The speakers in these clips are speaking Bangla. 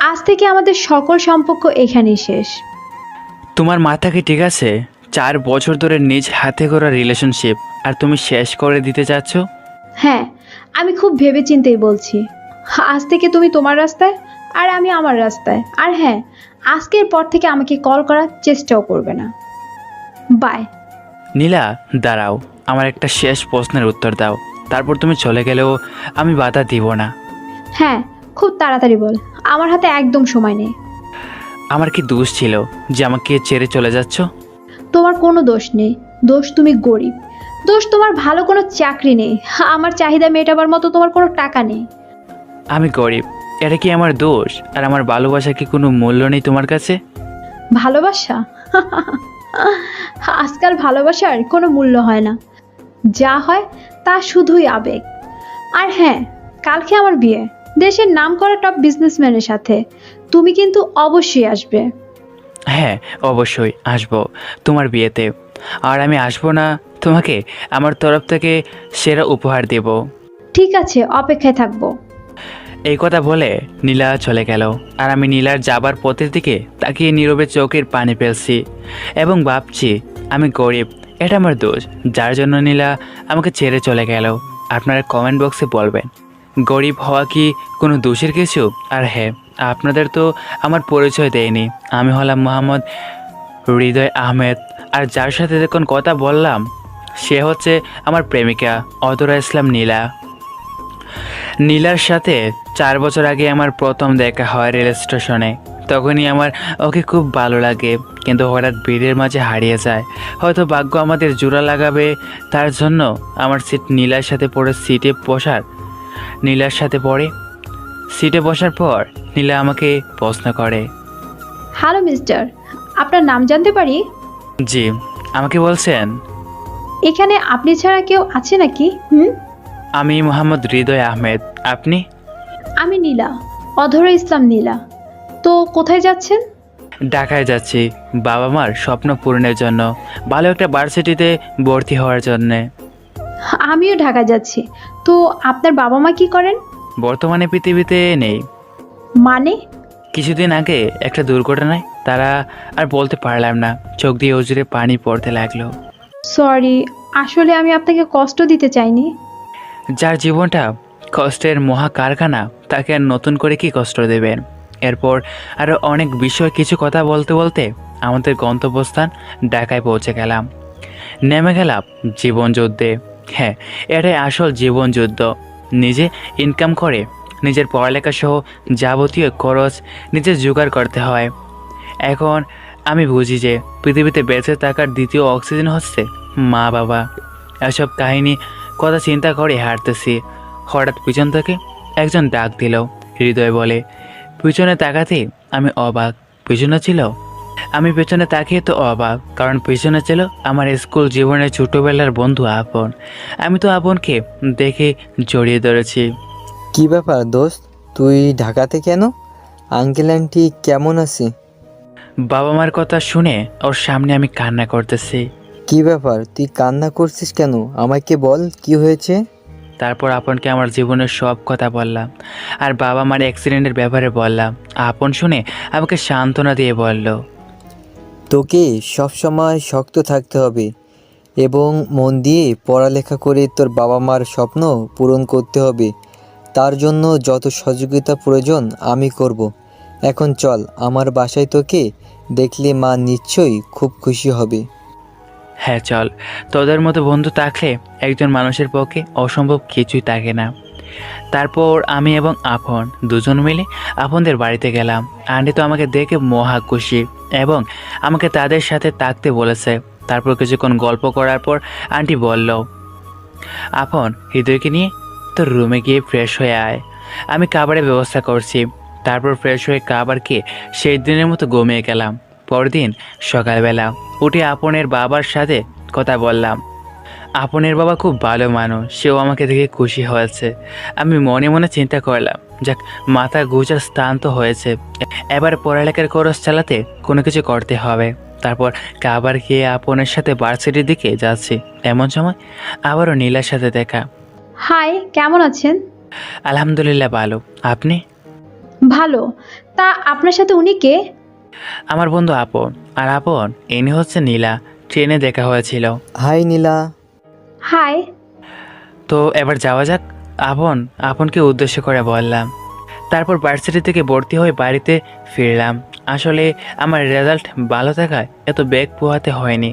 আজ থেকে আমাদের সকল সম্পর্ক এখানেই শেষ। তোমার মাথা কি ঠিক আছে? 4 বছর ধরে নিজ হাতে করা রিলেশনশিপ আর তুমি শেষ করে দিতে চাচ্ছ? হ্যাঁ, আমি খুব ভেবেচিন্তেই বলছি। আজ থেকে তুমি তোমার রাস্তায় আর আমি আমার রাস্তায়। আর হ্যাঁ, আজকের পর থেকে আমাকে কল করার চেষ্টাও করবে না। বাই। নীলা, দাঁড়াও, আমার একটা শেষ প্রশ্নের উত্তর দাও, তারপর তুমি চলে গেলেও আমি বাধা দিব না। হ্যাঁ, খুব তাড়াতাড়ি বল, আমার হাতে একদম সময় নেই। আমার কি দোষ ছিল যে আমাকে ছেড়ে চলে যাচ্ছ? তোমার কোনো দোষ নেই, দোষ তুমি গরিব। দোষ তোমার ভালো কোনো চাকরি নেই। আমার চাহিদা মেটাবার মতো তোমার কোনো টাকা নেই। আমি গরিব, এটা কি আমার দোষ? আর আমার ভালোবাসা কি কোনো মূল্য নেই তোমার কাছে? ভালোবাসা? আজকাল ভালোবাসার কোনো মূল্য হয় না। যা হয় তা শুধুই আবেগ। আর হ্যাঁ, কালকে আমার বিয়ে, দেশের নামকরা টপ বিজনেসম্যানের সাথে। তুমি কিন্তু অবশ্যই আসবে। হ্যাঁ, অবশ্যই আসবো তোমার বিয়েতে। আর আমি আসবো না, তোমাকে আমার তরফ থেকে সেরা উপহার দেব। ঠিক আছে, অপেক্ষায় থাকবো। এই কথা বলে নীলা চলে গেল। আর আমি নীলার যাবার পথের দিকে তাকিয়ে নীরবে চোখের পানি ফেলছি এবং ভাবছি আমি গরিব, এটা আমার দোষ, যার জন্য নীলা আমাকে ছেড়ে চলে গেল। আপনারা কমেন্ট বক্সে বলবেন, গরিব হওয়া কি কোনো দোষের কিছু? আর হ্যাঁ, আপনাদের তো আমার পরিচয় দেয়নি। আমি হলাম মোহাম্মদ হৃদয় আহমেদ, আর যার সাথে এখন কথা বললাম সে হচ্ছে আমার প্রেমিকা অধরা ইসলাম নীলা। নীলার সাথে 4 বছর আগে আমার প্রথম দেখা হয় রেল স্টেশনে। তখনই আমার ওকে খুব ভালো লাগে, কিন্তু হঠাৎ ভিড়ের মাঝে হারিয়ে যায়। হয়তো ভাগ্য আমাদের জোড়া লাগাবে, তার জন্য আমার সিট নীলার সাথে পড়ে নীলার সাথে পড়ে সিটে বসার পর নীলা আমাকে প্রশ্ন করে। হ্যালো মিস্টার, আপনার নাম জানতে পারি? জি, আমাকে বলছেন? এখানে আপনি ছাড়া কেউ আছে নাকি? আমি মোহাম্মদ হৃদয় আহমেদ। আপনি? আমি নীলা, অধরা ইসলাম নীলা। তো কোথায় যাচ্ছেন? ঢাকায় যাচ্ছি বাবা মার স্বপ্ন পূরণের জন্য, ভালো একটা ভার্সিটিতে ভর্তি হওয়ার জন্যে। আমিও ঢাকা যাচ্ছি। তো আপনার বাবা মা কি করেন? বর্তমানে পৃথিবীতে নেই। মানে? কিছুদিন আগে একটা দুর্ঘটনায় তারা আর বলতে পারলাম না, চোখ দিয়ে অজুরে পানি পড়তে লাগলো। সরি, আসলে আমি আপনাকে কষ্ট দিতে চাইনি। যার জীবনটা কষ্টের মহা কারখানা, তাকে আর নতুন করে কি কষ্ট দেবেন? এরপর আরও অনেক বিষয় কিছু কথা বলতে বলতে আমাদের গন্তব্যস্থান ঢাকায় পৌঁছে গেলাম। নেমে গেলাম জীবনযুদ্ধে। হ্যাঁ, এটাই আসল জীবনযুদ্ধ। নিজে ইনকাম করে নিজের পড়ালেখা সহ যাবতীয় খরচ নিজে জোগাড় করতে হয়। এখন আমি বুঝি যে পৃথিবীতে বেঁচে থাকার দ্বিতীয় অক্সিজেন হচ্ছে মা বাবা। এসব কাহিনী কথা চিন্তা করে হাঁটতেছি, হঠাৎ পিছন থেকে একজন ডাক দিল। হৃদয় বলে। পিছনে তাকাতে আমি অবাক। পিছনে ছিল? আমি পেছনে তাকিয়ে তো অবাক, কারণ পেছনে ছিল আমার স্কুল জীবনের ছোটবেলার বন্ধু আপন। আমি তো আপনকে দেখে জড়িয়ে ধরেছি। কি ব্যাপার দোস্ত, তুই ঢাকাতে কেন? আঙ্কেল আন্টি কেমন আছে? বাবা মার কথা শুনে ওর সামনে আমি কান্না করতেছি। কি ব্যাপার, তুই কান্না করছিস কেন? আমাকে বল, কি হয়েছে? তারপর আপনকে আমার জীবনের সব কথা বললাম, আর বাবা মার অ্যাক্সিডেন্টের ব্যাপারে বললাম। আপন শুনে আমাকে সান্ত্বনা দিয়ে বলল, তোকে সবসময় শক্ত থাকতে হবে এবং মন দিয়ে পড়ালেখা করে তোর বাবা মার স্বপ্ন পূরণ করতে হবে। তার জন্য যত সহযোগিতা প্রয়োজন আমি করব। এখন চল, আমার বাসায় তোকে দেখলে মা নিশ্চয়ই খুব খুশি হবে। হ্যাঁ চল, তোদের মতো বন্ধু থাকলে একজন মানুষের পক্ষে অসম্ভব কিছুই থাকে না। তারপর আমি এবং আপন দুজন মিলে আপনদের বাড়িতে গেলাম। আন্টি তো আমাকে দেখে মহা খুশি এবং আমাকে তাদের সাথে থাকতে বলেছে। তারপর কিছুক্ষণ গল্প করার পর আন্টি বলল, আপন, হৃদয়কে নিয়ে তোর রুমে গিয়ে ফ্রেশ হয়ে আয়, আমি খাবারের ব্যবস্থা করছি। তারপর ফ্রেশ হয়ে খাবার খেয়ে সেই দিনের মতো ঘুমিয়ে গেলাম। পরদিন সকালবেলা উঠে আপনের বাবার সাথে কথা বললাম। আপনের বাবা খুব ভালো মানুষ, সেও আমাকে দেখে খুশি হয়েছে। আমি মনে মনে চিন্তা করলাম, যাক, মাথা গোজার স্থান তো হয়েছে, এবার পড়ালেখার খরচ চালাতে কোনো কিছু করতে হবে। তারপর খাবার খেয়ে আপনের সাথে ভার্সিটির দিকে যাচ্ছি। এমন সময় আবারও নীলার সাথে দেখা। হাই, কেমন আছেন? আলহামদুলিল্লাহ ভালো, আপনি? ভালো। তা আপনার সাথে উনি কে? আমার বন্ধু আপন। আর আপন ইনি হচ্ছে নীলা, ট্রেনে দেখা হয়েছিল। হাই নীলা। হাই। তো এবার যাওয়া যাক। আপনকে উদ্দেশ্য করে বললাম। তারপর ভার্সিটি থেকে ভর্তি হয়ে বাড়িতে ফিরলাম। আসলে আমার রেজাল্ট ভালো থাকায় এত ব্যাগ পোহাতে হয়নি।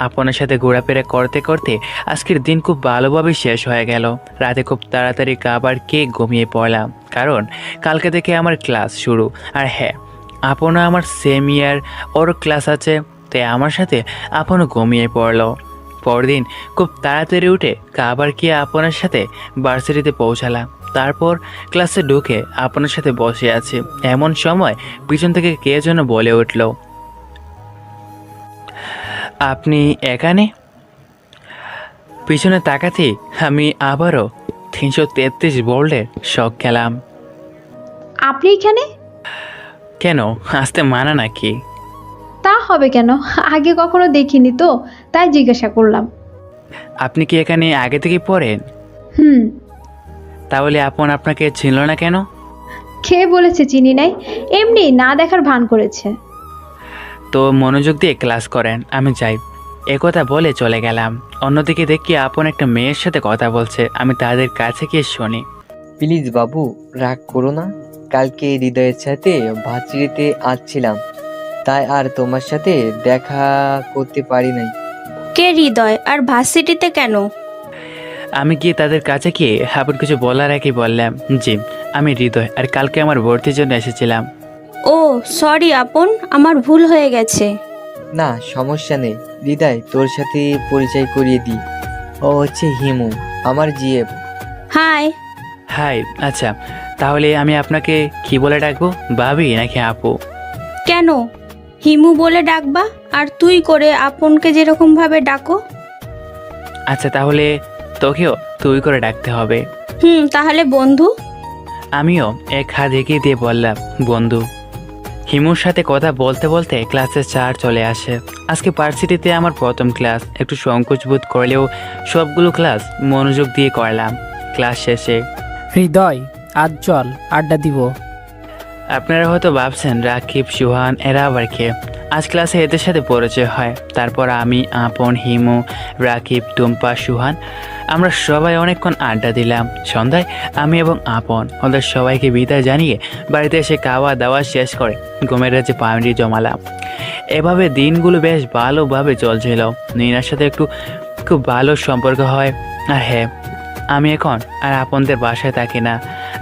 আপনের সাথে ঘোরাফেরা করতে করতে আজকের দিন খুব ভালোভাবে শেষ হয়ে গেল। রাতে খুব তাড়াতাড়ি খাবার খেয়ে ঘুমিয়ে পড়লাম, কারণ কালকে থেকে আমার ক্লাস শুরু। আর হ্যাঁ, আপনও আমার সেম ইয়ার, ওর ক্লাস আছে, তাই আমার সাথে আপনও ঘুমিয়ে পড়লো। পরদিন খুব তাড়াতাড়ি উঠে খাবার খেয়ে আপনার সাথে ভার্সিটিতে পৌঁছালাম। তারপর ক্লাসে ঢুকে আপনার সাথে বসে আছি, এমন সময় পিছন থেকে কে যেন বলে উঠল, আপনি এখানে? পিছনে তাকাতেই আমি আবারও 333 ভোল্টের শক খেলাম। আপনি এখানে? কেন, আসতে মানা নাকি? তা হবে কেন, আগে কখনো দেখিনি তো, তাই জিজ্ঞাসা করলাম। আপনি কি এখানে আগে থেকে পড়েন? হুম। তাহলে আপনাকে ছিল না কেন? খেয়ে বলেছে চিনি নাই, এমনি না দেখার ভান করেছে। তো মনোযোগ দিয়ে ক্লাস করেন, আমি যাই। একথা বলে চলে গেলাম। অন্যদিকে দেখি আপন একটা মেয়ের সাথে কথা বলছে। আমি তাদের কাছে গিয়ে শুনি। প্লিজ বাবু, রাগ করো না। কালকে হৃদয়ের সাথে ভার্সিটিতে আসছিলাম, তাই আর তোমার সাথে দেখা করতে পারি নাই। কে হৃদয়, আর ভার্সিটিতে কেন? আমি গিয়ে তাদের কাছে গিয়ে আপন কিছু বলার আগেই বললাম, জি আমি হৃদয়, আর কালকে আমার ভর্তির জন্য এসেছিলাম। ও সরি আপন, আমার ভুল হয়ে গেছে। না সমস্যা নেই হৃদয়, তোর সাথে পরিচয় করিয়ে দিই। ও হচ্ছে হিমু, আমার জিএফ। হাই। হাই। আচ্ছা, তাহলে আমি আপনাকে কি বলে ডাকবো, ভাবি নাকি আপু? কেন হিমু বলে ডাকবা, আর তুই করে আপনকে যেরকম ভাবে ডাকো। আচ্ছা, তাহলে তোকেও তুই করে ডাকতে হবে। তাহলে বন্ধু। আমিও এক হাত এগিয়ে দিয়ে বললাম, বন্ধু। হিমুর সাথে কথা বলতে বলতে ক্লাসে 4 চলে আসে। আজকে ভার্সিটিতে আমার প্রথম ক্লাস। একটু সংকোচ বোধ করলেও সবগুলো ক্লাস মনোযোগ দিয়ে করলাম। ক্লাস শেষে, হৃদয়, আজ চল আড্ডা দিব। আপনারা হয়তো ভাবছেন রাকিব, সুহান এরা আবার কে। আজ ক্লাসে এদের সাথে পরিচয় হয়। তারপর আমি, আপন, হিমু, রাকিব, টুম্পা, সুহান আমরা সবাই অনেকক্ষণ আড্ডা দিলাম। সন্ধ্যায় আমি এবং আপন ওদের সবাইকে বিদায় জানিয়ে বাড়িতে এসে খাওয়া দাওয়া শেষ করে ঘুমের রাজ্যে পাউন্ডি জমালাম। এভাবে দিনগুলো বেশ ভালোভাবে চলছিল। নীনার সাথে খুব ভালো সম্পর্ক হয়। আর হ্যাঁ, আমি এখন আর আপনদের বাসায় থাকি না।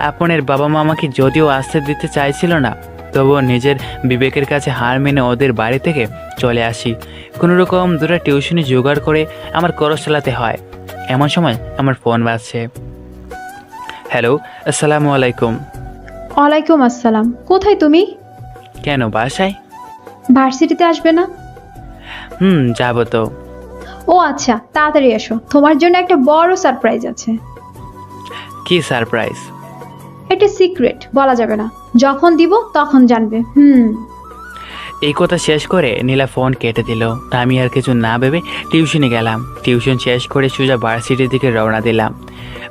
আপনের বাবা মা আমাকে যদিও আসতে দিতে চাইছিল না, তবুও নিজের বিবেকের কাছে হার মেনে ওদের বাড়ি থেকে চলে আসি। কোনোরকম দুটো টিউশনি জোগাড় করে আমার খরচ চালাতে হয়। এমন সময় আমার ফোন বাজছে। হ্যালো, আসসালামু আলাইকুম। ওয়ালাইকুম আসসালাম। কোথায় তুমি? কেন, বাসায়? ভার্সিটিতে আসবে না? যাবো তো। ও আচ্ছা, তাড়াতাড়ি এসো, তোমার জন্য একটা বড় সারপ্রাইজ আছে। কি সারপ্রাইজ? এটা সিক্রেট, বলা যাবে না, যখন দিব তখন জানবে। এই কথা শেষ করে নীলা ফোন কেটে দিল। আমি আর কিছু না ভেবে টিউশনে গেলাম। টিউশন শেষ করে সোজা ভার্সিটির দিকে রওনা দিলাম।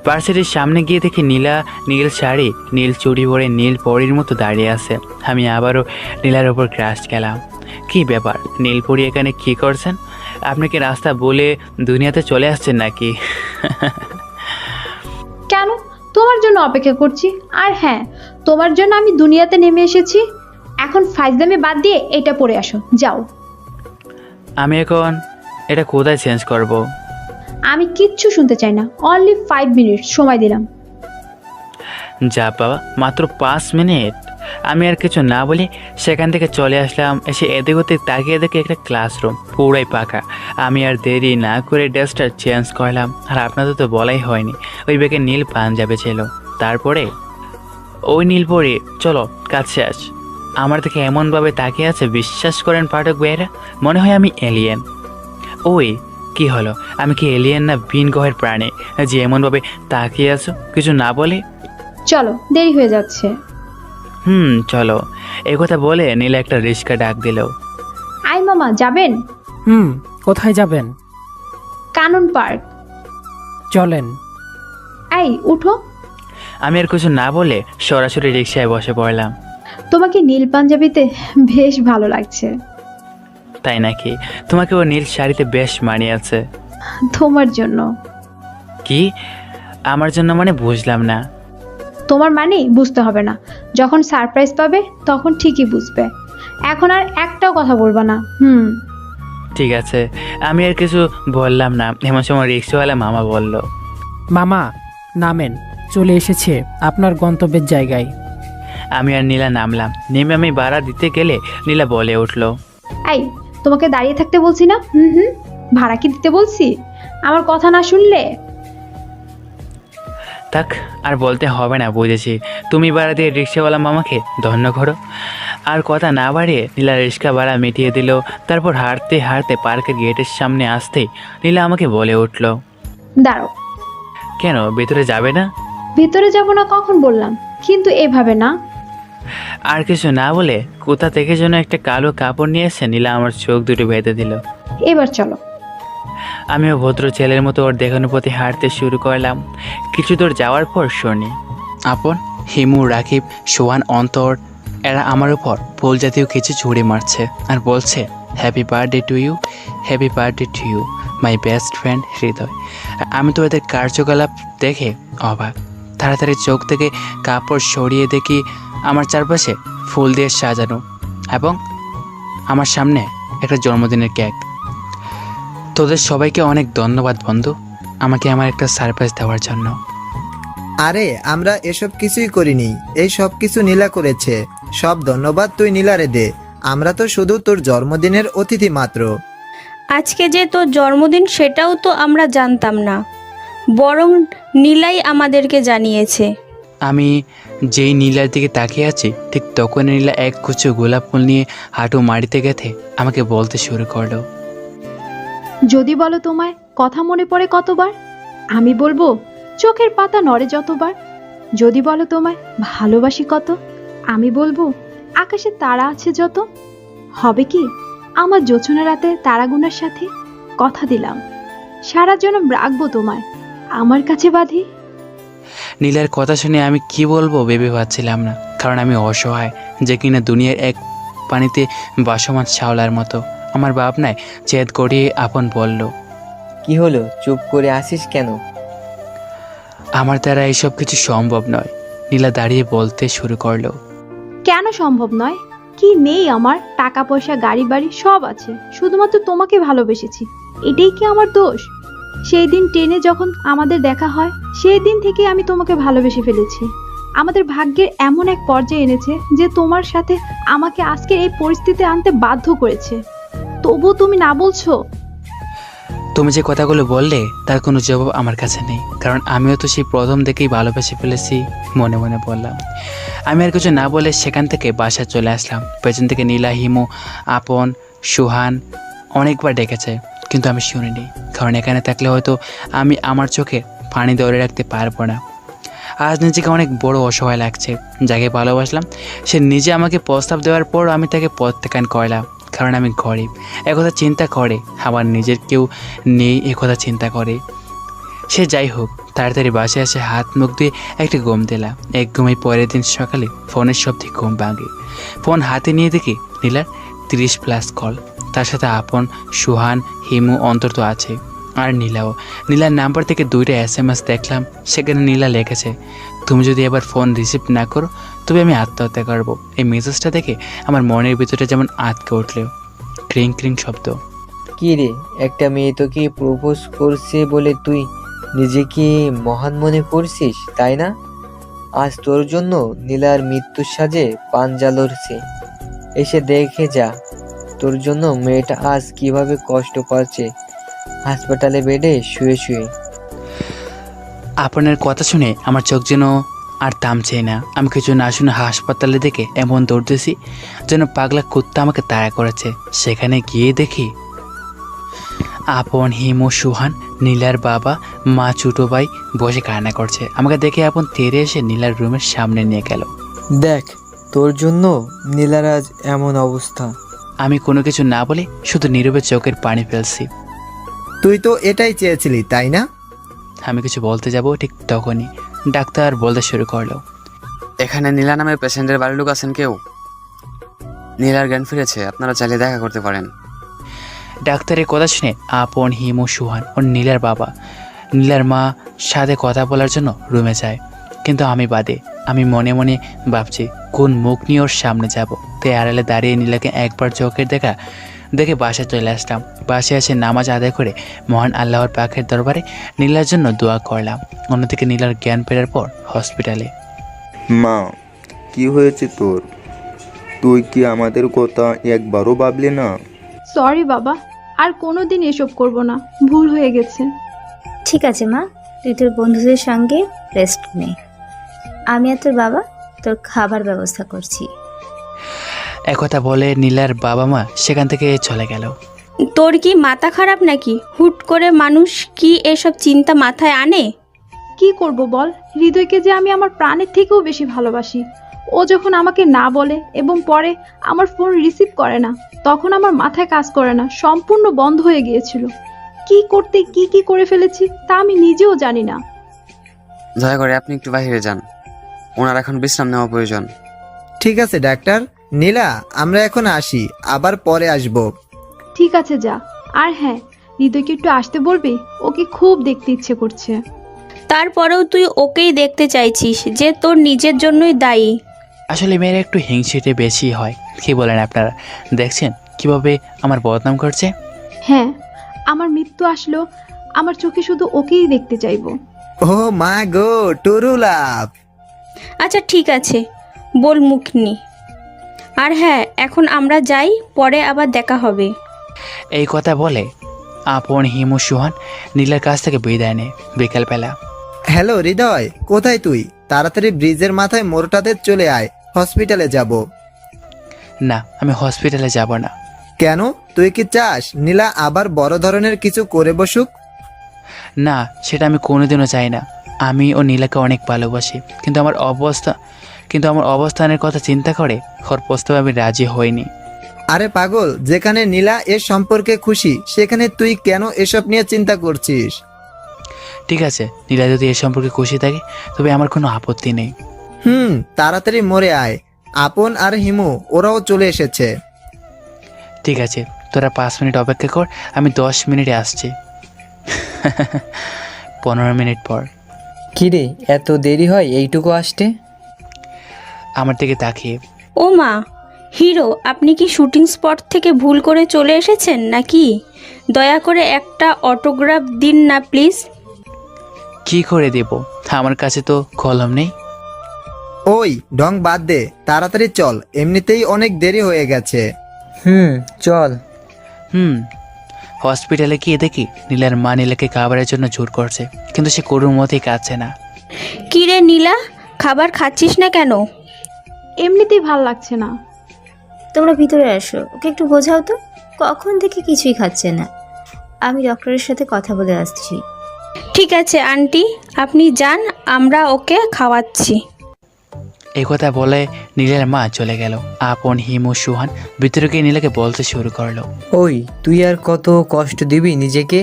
ভার্সিটির সামনে গিয়ে দেখি নীলা নীল শাড়ি, নীল চুড়ি পরে নীল পরীর মতো দাঁড়িয়ে আছে। আমি আবারও নীলার ওপর ক্রাশ গেলাম। কি ব্যাপার, নীল পরী এখানে কি করছেন? আপনি কি রাস্তা বলে দুনিয়াতে চলে আসছেন নাকি? কেন, তোমার জন্য অপেক্ষা করছি। আর হ্যাঁ, তোমার জন্য আমি দুনিয়াতে নেমে এসেছি। এখন ফাইজলামি বাদ দিয়ে এটা পরে আসো, যাও। আমি এখন এটা কোথায় চেঞ্জ করব? আমি কিচ্ছু শুনতে চাই না, অনলি 5 মিনিট সময় দিলাম। যা বাবা, মাত্র 5 মিনিট? আমি আর কিছু না বলে সেখান থেকে চলে আসলাম। এসে এদিক ওদিক তাকিয়ে দেখে একটা ক্লাসরুম পুরাই পাকা। আমি আর দেরি না করে ড্রেসটা চেঞ্জ করলাম। আর আপনাদের তো বলাই হয়নি, ওই ব্যাগে নীল পাঞ্জাবি ছিল। তারপরে ওই নীল পরে চলো কাজ শেষ। আমার থেকে এমনভাবে তাকিয়ে আছে, বিশ্বাস করেন পাঠক ভাইয়েরা, মনে হয় আমি এলিয়েন। ওই কি হলো, আমি কি এলিয়েন না ভিন গ্রহের প্রাণী যে এমনভাবে তাকিয়ে আছো কিছু না বলে? চলো, দেরি হয়ে যাচ্ছে। চলো। একথা বলে নীলা একটা রিক্সা ডাক দিল। আই মামা, যাবেন? কোথায় যাবেন? কানন পার্ক। চলেন। এই উঠো। আমি আর কিছু না বলে সরাসরি রিক্সায় বসে পড়লাম। তোমাকে নীল পাঞ্জাবিতে বেশ ভালো লাগছে। তাই নাকি? তোমাকে ও নীল শাড়িতে বেশ মানিয়েছে। তোমার জন্য। কি আমার জন্য মানে? বুঝলাম না। তোমার মানে বুঝতে হবে না, যখন সারপ্রাইজ পাবে তখন ঠিকই বুঝবে। এখন আর একটাও কথা বলবা না। ঠিক আছে, আমি আর কিছু বললাম না। এমন সময় রিক্সাওয়ালা মামা বলল, মামা নামেন, চলে এসেছে আপনার গন্তব্যের জায়গায়। আমি আর নীলা নামলাম। নেমে আমি ভাড়া দিতে গেলে নীলা বলে উঠল, এই, তোমাকে দাঁড়িয়ে থাকতে বলছি না? ভাড়া কি দিতে বলছি? আমার কথা না শুনলে? থাক, আর বলতে হবে না, বুঝেছি। তুমি ভাড়া দিয়ে রিক্সাওয়ালা মামাকে ধন্য করো। আর কথা না বাড়িয়ে নীলা রিক্সা ভাড়া মিটিয়ে দিল। তারপর হাঁটতে হাঁটতে পার্কের গেটের সামনে আসতেই নীলা আমাকে বলে উঠল, দাঁড়াও। কেন, ভেতরে যাবে না? ভেতরে যাব না কখন বললাম, কিন্তু এভাবে না। আর কিছু না বলে কোথা থেকে যেন একটা কালো কাপড় নিয়ে এসে নীলা আমার চোখ দুটো বেঁধে দিল। এবার চলো। আমিও ভদ্র ছেলের মতো ওর দেখানোর প্রতি হাঁটতে শুরু করলাম। কিছু দূর যাওয়ার পর শুনি আপন, হিমু, রাকিব, সোহান, অন্তর এরা আমার উপর ফুল জাতীয় কিছু ছুঁড়ে মারছে আর বলছে, happy birthday to you, happy birthday to you my best friend Hridoy. আমি তো এদের কার্যকলাপ দেখে অবাক। তাড়াতাড়ি চোখ থেকে কাপড় সরিয়ে দেখি আমার চারপাশে ফুল দিয়ে সাজানো এবং আমার সামনে একটা জন্মদিনের কেক। তোদের সবাইকে অনেক ধন্যবাদ বন্ধু, আমাকে আমার একটা সারপ্রাইজ দেওয়ার জন্য। আরে আমরা এসব কিছুই করিনি, এই সব কিছু নীলা করেছে। সব ধন্যবাদ তুই নীলারে দে, আমরা তো শুধু তোর জন্মদিনের অতিথি মাত্র। আজকে যে তোর জন্মদিন সেটাও তো আমরা জানতাম না, বরং নীলাই আমাদেরকে জানিয়েছে। আমি যেই নীলার দিকে তাকিয়ে আছি ঠিক তখন নীলা এক গুচ্ছ গোলাপ ফুল নিয়ে হাঁটু মাটিতে গেঁথে আমাকে বলতে শুরু করলো, যদি বলো তোমায় কথা মনে পড়ে কতবার, আমি বলবো চোখের পাতা নড়ে যতবার। যদি বলো তোমায় ভালোবাসি কত, আমি বলবো আকাশে তারা আছে যত। হবে কি আমার জোছনা রাতে তারাগুনার সাথে, কথা দিলাম সারা জন্ম রাখবো তোমায় আমার কাছে বাঁধি। নীলার কথা শুনে আমি কি বলবো ভেবে পাচ্ছিলাম না, কারণ আমি অসহায়, যে কিনা দুনিয়ার এক পানিতে বাসমান শ্যাওলার মতো। আমার ভাবনায় চেদ করিয়ে আপন বলল, কি হলো, চুপ করে আসিস কেন? আমার দ্বারা এইসব কিছু সম্ভব নয়। নীলা দাঁড়িয়ে বলতে শুরু করলো, কেন সম্ভব নয়? কি নেই আমার? টাকা পয়সা গাড়ি বাড়ি সব আছে, শুধুমাত্র তোমাকে ভালোবেসেছি, এটাই কি আমার দোষ? সেই দিন ট্রেনে যখন আমাদের দেখা হয়, সেই দিন থেকে আমি তোমাকে ভালোবেসে ফেলেছি। আমাদের ভাগ্যের এমন এক পর্যায়ে এনেছে যে তোমার সাথে আমাকে আজকের এই পরিস্থিতি আনতে বাধ্য করেছে, তবুও তুমি না বলছো। তুমি যে কথাগুলো বললে তার কোনো জবাব আমার কাছে নেই, কারণ আমিও তো সেই প্রথম থেকেই ভালোবেসে ফেলেছি। মনে মনে বললাম। আমি আর কিছু না বলে সেখান থেকে বাসায় চলে আসলাম। পেছন থেকে নীলা, হিমু, আপন, সুহান অনেকবার ডেকেছে, কিন্তু আমি শুনিনি, কারণ এখানে থাকলে হয়তো আমি আমার চোখে পানি ধরে রাখতে পারবো না। আজ নিজেকে অনেক বড় অসহায় লাগছে। যাকে ভালোবাসলাম সে নিজে আমাকে প্রস্তাব দেওয়ার পর আমি তাকে প্রত্যাখ্যান করলাম, কারণ আমি গরিব একথা চিন্তা করে, আবার নিজের কেউ নেই একথা চিন্তা করে। সে যাই হোক, তাড়াতাড়ি বাসে এসে হাত মুখ দিয়ে একটা ঘুম দিলাম। এক ঘুমে পরের দিন সকালে ফোনের শব্দে ঘুম ভাঙে। ফোন হাতে নিয়ে দেখি নীলার 30+ কল। তার সাথে আপন, সুহান, হিমু, অন্তর তো আছে, আর নীলাও। নীলার নাম্বার থেকে 2টা SMS দেখলাম। সেখানে নীলা লিখেছে, তুমি যদি এবার ফোন রিসিভ না করো তবে আমি আত্মহত্যা করবো। এই মেসেজটা দেখে আমার মনের ভিতরে যেমন আটকে উঠল, ক্রিং ক্রিং শব্দ। কি রে, একটা মেয়ে তোকে প্রপোজ করছে বলে তুই নিজেকে মহান মনে করছিস, তাই না? আজ তোর জন্য নীলার মৃত্যুর সাজে পাঞ্জা লড়ছে। এসে দেখে যা তোর জন্য মেয়েটা আজ কিভাবে কষ্ট পাচ্ছে হাসপাতালে বেডে শুয়ে শুয়ে। আপনার কথা শুনে আমার চোখ যেন আর থামছে না। আমি কিছু না শুনে হাসপাতালে দেখে এমন দৌড়তেছি যেন পাগলা কুত্তা আমাকে তাড়া করেছে। সেখানে গিয়ে দেখি আপন, হিমু, সুহান, নীলার বাবা, মা, ছোটো ভাই বসে কান্না করছে। আমাকে দেখে আপন তেড়ে এসে নীলার রুমের সামনে নিয়ে গেল। দেখ, তোর জন্য নীলার আজ এমন অবস্থা। আমি কোনো কিছু না বলে শুধু নীরবে চোখের পানি ফেলছি। তুই তো এটাই চেয়েছিলি, তাই না? আমি কিছু বলতে যাব ঠিক তখনই ডাক্তার বলতে শুরু করলো, এখানে নীলা নামের পেশেন্টের বাড়ির লোক আছেন কেউ? নীলার জ্ঞান ফিরেছে, আপনারা চাইলে দেখা করতে পারেন। ডাক্তারের কথা শুনে আপন, হিমু, সুহান ও নীলার বাবা, নীলার মা সাথে কথা বলার জন্য রুমে যায়। কিন্তু আমি বাদে। আমি মনে মনে ভাবছি কোন মুখ নিয়ে ওর সামনে যাব। তাই আড়ালে দাঁড়িয়ে নীলাকে একবার চোখের দেখে বাসায় চলে আসলাম। বাসায় এসে নামাজ আদায় করে মহান আল্লাহর পাকের দরবারে নীলার জন্য দোয়া করলাম। অন্যদিকে নীলার জ্ঞান ফেরার পর হসপিটালে। মা, কি হয়েছে তোর? তুই কি আমাদের কথা একবারও ভাবলি না? সরি বাবা, আর কোনোদিন এসব করব না, ভুল হয়ে গেছে। ঠিক আছে মা, তুই তোর বন্ধুদের সঙ্গে রেস্ট নে। আমি আর তোর বাবা তোর খাবার ব্যবস্থা করছি। একথা বলে নীলার বাবা মা সেখান থেকে চলে গেল। তোর কি মাথা খারাপ নাকি? হুট করে মানুষ কি এসব চিন্তা মাথায় আনে? কি করব বল, হৃদয়কে যে আমি আমার প্রাণের থেকেও বেশি ভালোবাসি। ও যখন আমাকে না বলে এবং পরে আমার ফোন রিসিভ করে না, তখন আমার মাথায় কাজ করে না, সম্পূর্ণ বন্ধ হয়ে গিয়েছিল। কি করতে কি করে ফেলেছি তা আমি নিজেও জানি না। দয়া করে আপনি একটু বাইরে যান, ওনার এখন বিশ্রাম নেওয়া প্রয়োজন। ঠিক আছে ডাক্তার। নীলা, আমরা এখন আসি, আবার পরে আসব। ঠিক আছে যা। আর হ্যাঁ, হৃদয়কে একটু আসতে বলবি, ওকে খুব দেখতে ইচ্ছে করছে। তারপরেও তুই ওকেই দেখতে চাইছিস, যে তোর নিজের জন্যই দায়ী। আসলে মেয়েরা একটু হিংসিটে বেশি হয়। কি বলেন আপনারা? দেখছেন কিভাবে আমার বদনাম করছে? হ্যাঁ, আমার মৃত্যু আসলো, আমার চোখে শুধু ওকেই দেখতে চাইবো। ও মা গো, টুরু লাভ। আচ্ছা ঠিক আছে, বল মুখনি। আর হ্যাঁ, এখন আমরা যাই, পরে আবার দেখা হবে। এই কথা বলে আপন, হিমু, সুহান নীলার কাছ থেকে বিদায় নেয় বিকেলবেলা। হ্যালো হৃদয়, কোথায় তুই? তাড়াতাড়ি ব্রিজের মাথায় মোড়টাতে চলে আয়, হসপিটালে যাব। না, আমি হসপিটালে যাব না। কেন? তুই কি চাস নীলা আবার বড় ধরনের কিছু করে বসুক? না, সেটা আমি কোনোদিনও চাই না। আমি ও নীলাকে অনেক ভালোবাসি, কিন্তু আমার অবস্থানের কথা চিন্তা করে ওর প্রস্তাবে আমি রাজি হইনি। আরে পাগল, যেখানে নীলা এর সম্পর্কে খুশি সেখানে তুই কেন এসব নিয়ে চিন্তা করছিস? ঠিক আছে, নীলা যদি এ সম্পর্কে খুশি থাকে তবে আমার কোনো আপত্তি নেই। তাড়াতাড়ি মরে আয়। আপন আর হিমু ওরাও চলে এসেছে। ঠিক আছে, তোরা 5 মিনিট অপেক্ষা কর, আমি 10 মিনিটে আসছি। 15 মিনিট পর। কিরে, এত দেরি হয় এইটুকু আসতে? আমার দিকে তাকিয়ে, ও মা, হিরো আপনি কি শুটিং স্পট থেকে ভুল করে চলে এসেছেন নাকি? দয়া করে একটা অটোগ্রাফ দিন না প্লিজ। কি করে দেব? আমার কাছে তো কলম নেই। ওই ঢং বাদ দে, তাড়াতাড়ি চল, এমনিতেই অনেক দেরি হয়ে গেছে। চল। হসপিটালে গিয়ে দেখি নীলার মা নীলাকে খাবারের জন্য জোর করছে, কিন্তু সে কোনো মতেই খাচ্ছে না। কি রে নীলা, খাবার খাচ্ছিস না কেন? এমনিতেই ভাল লাগছে না। তোমরা ভিতরে আসো, ওকে একটু বোঝাও তো, কখন থেকে কিছুই খাচ্ছে না। আমি ডক্টরের সাথে কথা বলে আসছি। ঠিক আছে আন্টি, আপনি যান, আমরা ওকে খাওয়াচ্ছি। এই কথা বলে নীলার মা চলে গেল। আপন, হিমু, সুহান ভিতরে গিয়ে নীলাকে বলতে শুরু করলো, ওই তুই আর কত কষ্ট দিবি নিজেকে?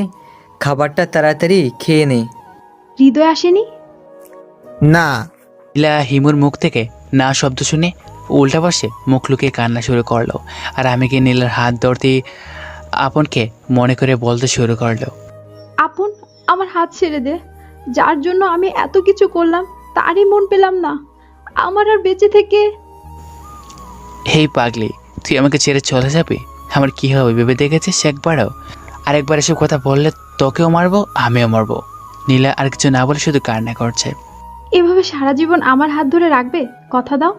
খাবারটা তাড়াতাড়ি খেয়ে নে। হৃদয় আসেনি? না। নীলা হিমুর মুখ থেকে না শব্দ শুনে উল্টা পাশে মুখ লুকিয়ে কান্না শুরু করলো। আর আমি গিয়ে নীলার হাত ধরতে আপনকে মনে করে বলতে শুরু করলো, আপন, আমার হাত ছেড়ে দে। যার জন্য আমি এত কিছু করলাম তারই মন পেলাম না। আমার আর বেঁচে থেকে। হেই পাগলি, তুই আমাকে ছেড়ে চলে যাবি? আমার কি হবে ভেবে দেখেছিস একবারও? আরেকবার এসব কথা বললে তোকেও মারবো, আমিও মারবো। নীলা আর কিছু না বলে শুধু কান্না করছে। এভাবে সারা জীবন আমার হাত ধরে রাখবে? কথা দাও।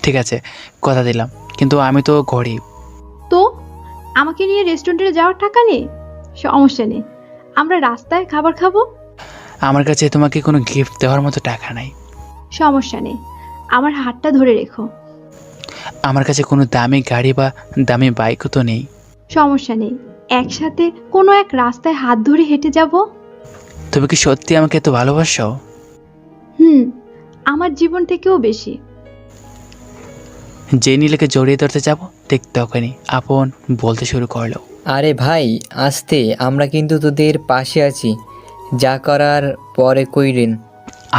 ঠিক আছে, কথা দিলাম, কিন্তু আমি তো গরিব। তো আমাকে নিয়ে রেস্টুরেন্টে যাওয়ার টাকা নেই? সমস্যা নেই, আমরা রাস্তায় খাবার খাবো। আমার কাছে তোমাকে কোনো গিফট দেওয়ার মতো টাকা নাই। সমস্যা নেই, আমার হাতটা ধরে রেখো। আমার কাছে কোনো দামি গাড়ি বা দামি বাইকও তো নেই। সমস্যা নেই, একসাথে কোনো এক রাস্তায় হাত ধরে হেঁটে যাব। তুমি কি সত্যি আমাকে এত ভালোবাসো? আমার জীবন থেকেও বেশি। যে নীলাকে জড়িয়ে ধরতে যাব ঠিক তখনই আপন বলতে শুরু করলো, আরে ভাই আস্তে, আমরা কিন্তু তোদের পাশে আছি, যা করার পরে কইরেন।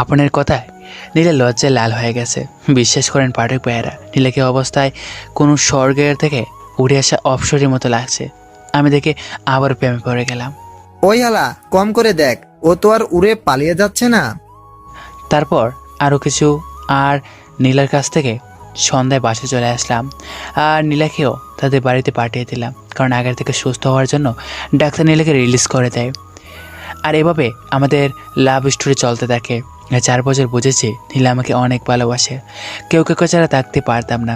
আপনের কথায় নীলা লজ্জায় লাল হয়ে গেছে। বিশ্বাস করেন পাঠক ভাইয়েরা, নীলাকে অবস্থায় কোনো স্বর্গের থেকে উড়ে আসা অপসরের মতো লাগছে। আমি দেখে আবার প্রেমে পড়ে গেলাম। ওই হালা, কম করে দেখ, ও তো আর উড়ে পালিয়ে যাচ্ছে না। তারপর আরও কিছু আর নীলার কাছ থেকে সন্ধ্যায় বাসে চলে আসলাম। আর নীলাকেও তাদের বাড়িতে পাঠিয়ে দিলাম, কারণ আগের থেকে সুস্থ হওয়ার জন্য ডাক্তার নীলাকে রিলিজ করে দেয়। আর এভাবে আমাদের লাভ স্টোরি চলতে থাকে। 4 বছর বুঝেছি নীলা আমাকে অনেক ভালোবাসে। কেউ ছাড়া থাকতে পারতাম না।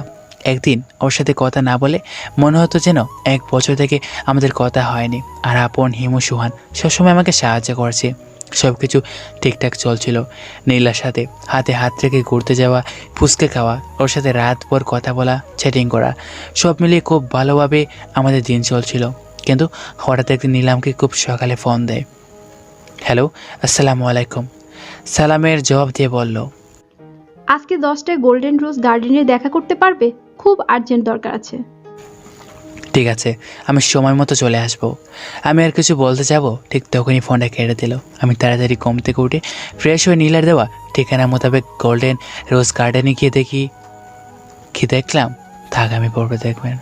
একদিন ওর সাথে কথা না বলে মনে হতো যেন 1 বছর থেকে আমাদের কথা হয়নি। আর আপন হিমু সুহান সবসময় আমাকে সাহায্য করছে। সব কিছু ঠিকঠাক চলছিল। নীলার সাথে হাতে হাত রেখে ঘুরতে যাওয়া, ফুচকা খাওয়া, ওর সাথে রাতভর কথা বলা, চ্যাটিং করা, সব মিলিয়ে খুব ভালোভাবে আমাদের দিন চলছিল। কিন্তু হঠাৎ একদিন নীলা আমাকে খুব সকালে ফোন দেয়। হ্যালো, আসসালামু আলাইকুম। সালামের জবাব দিয়ে বলল, আজকে 10টায় গোল্ডেন রোজ গার্ডেনে দেখা করতে পারবে? খুব আর্জেন্ট দরকার আছে। ঠিক আছে, আমি সময় মতো চলে আসব। আমি আর কিছু বলতে যাব, ঠিক তখনই ফোনটা কেটে দিল। আমি তাড়াতাড়ি ঘুম থেকে উঠে ফ্রেশ হয়ে নীলার দেওয়া ঠিকানা মোতাবেক গোল্ডেন রোজ গার্ডেনে গিয়ে দেখলাম। আগামী পর্বে দেখবেন।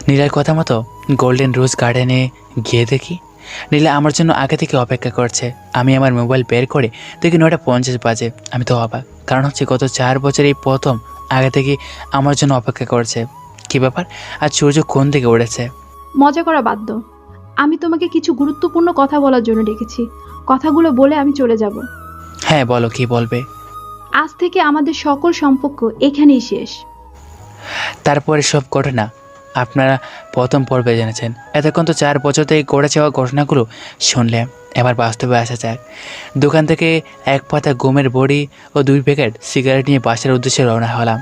নীলার কথা মতো গোল্ডেন রোজ গার্ডেনে গিয়ে দেখি নীলা আমার জন্য আগে থেকে অপেক্ষা করছে। আমি আমার মোবাইল বের করে দেখি 9:50 বাজে। আমি তো অবাক, কারণ হচ্ছে গত 4 বছর এই প্রথম আগে থেকে আমার জন্য অপেক্ষা করছে। কী ব্যাপার, আজ সূর্য কোন দিকে উঠেছে? মজা করা বাদ দাও। আমি তোমাকে কিছু গুরুত্বপূর্ণ কথা বলার জন্য ডেকেছি। কথাগুলো বলে আমি চলে যাব। হ্যাঁ বলো, কি বলবে? আজ থেকে আমাদের সকল সম্পর্ক এখানেই শেষ। তারপরে সব ঘটনা আপনারা প্রথম পর্বে জেনেছেন। এতক্ষণ তো 4 বছর থেকে গড়ে যাওয়া ঘটনাগুলো শুনলে। এবার বাস্তবে আসা যাক। দোকান থেকে 1 পাতা গমের বড়ি ও 2 প্যাকেট সিগারেট নিয়ে বাসার উদ্দেশ্যে রওনা হলাম।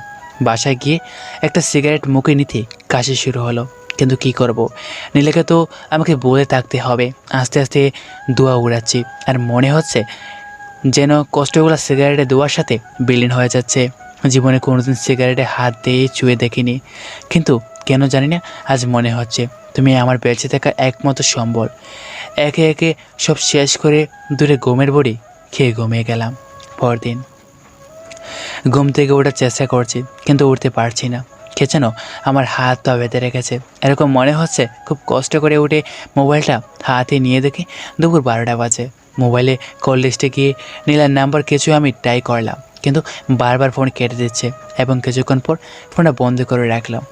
বাসায় গিয়ে একটা সিগারেট মুখে নিতে কাশি শুরু হলো। কিন্তু কি করব, নীলাকে তো আমাকে বলে থাকতে হবে। আস্তে আস্তে দোয়া উড়াচ্ছি, আর মনে হচ্ছে যেন কষ্টগুলো সিগারেটে দোয়ার সাথে বিলীন হয়ে যাচ্ছে। জীবনে কোনোদিন সিগারেটে হাত দিয়ে চুয়ে দেখিনি, কিন্তু কেন জানি না আজ মনে হচ্ছে তুমি আমার বেঁচে থাকা একমাত্র সম্বল। একে একে সব শেষ করে দূরে গমের বড়ি খেয়ে ঘুমিয়ে গেলাম। পরদিন ঘুম থেকে ওঠার চেষ্টা করছি, কিন্তু উঠতে পারছি না। কে যেন আমার হাত পা বেঁধে রেখেছে। এরকম মনে হচ্ছে খুব কষ্ট করে উঠে মোবাইলটা হাতে নিয়ে দেখি দুপুর 12টা বাজে। মোবাইলে কল লিস্টে গিয়ে নীলার নাম্বার কিছু আমি ট্রাই করলাম, কিন্তু বারবার ফোন কেটে দিচ্ছে এবং কিছুক্ষণ পর ফোনটা বন্ধ করে রাখলাম।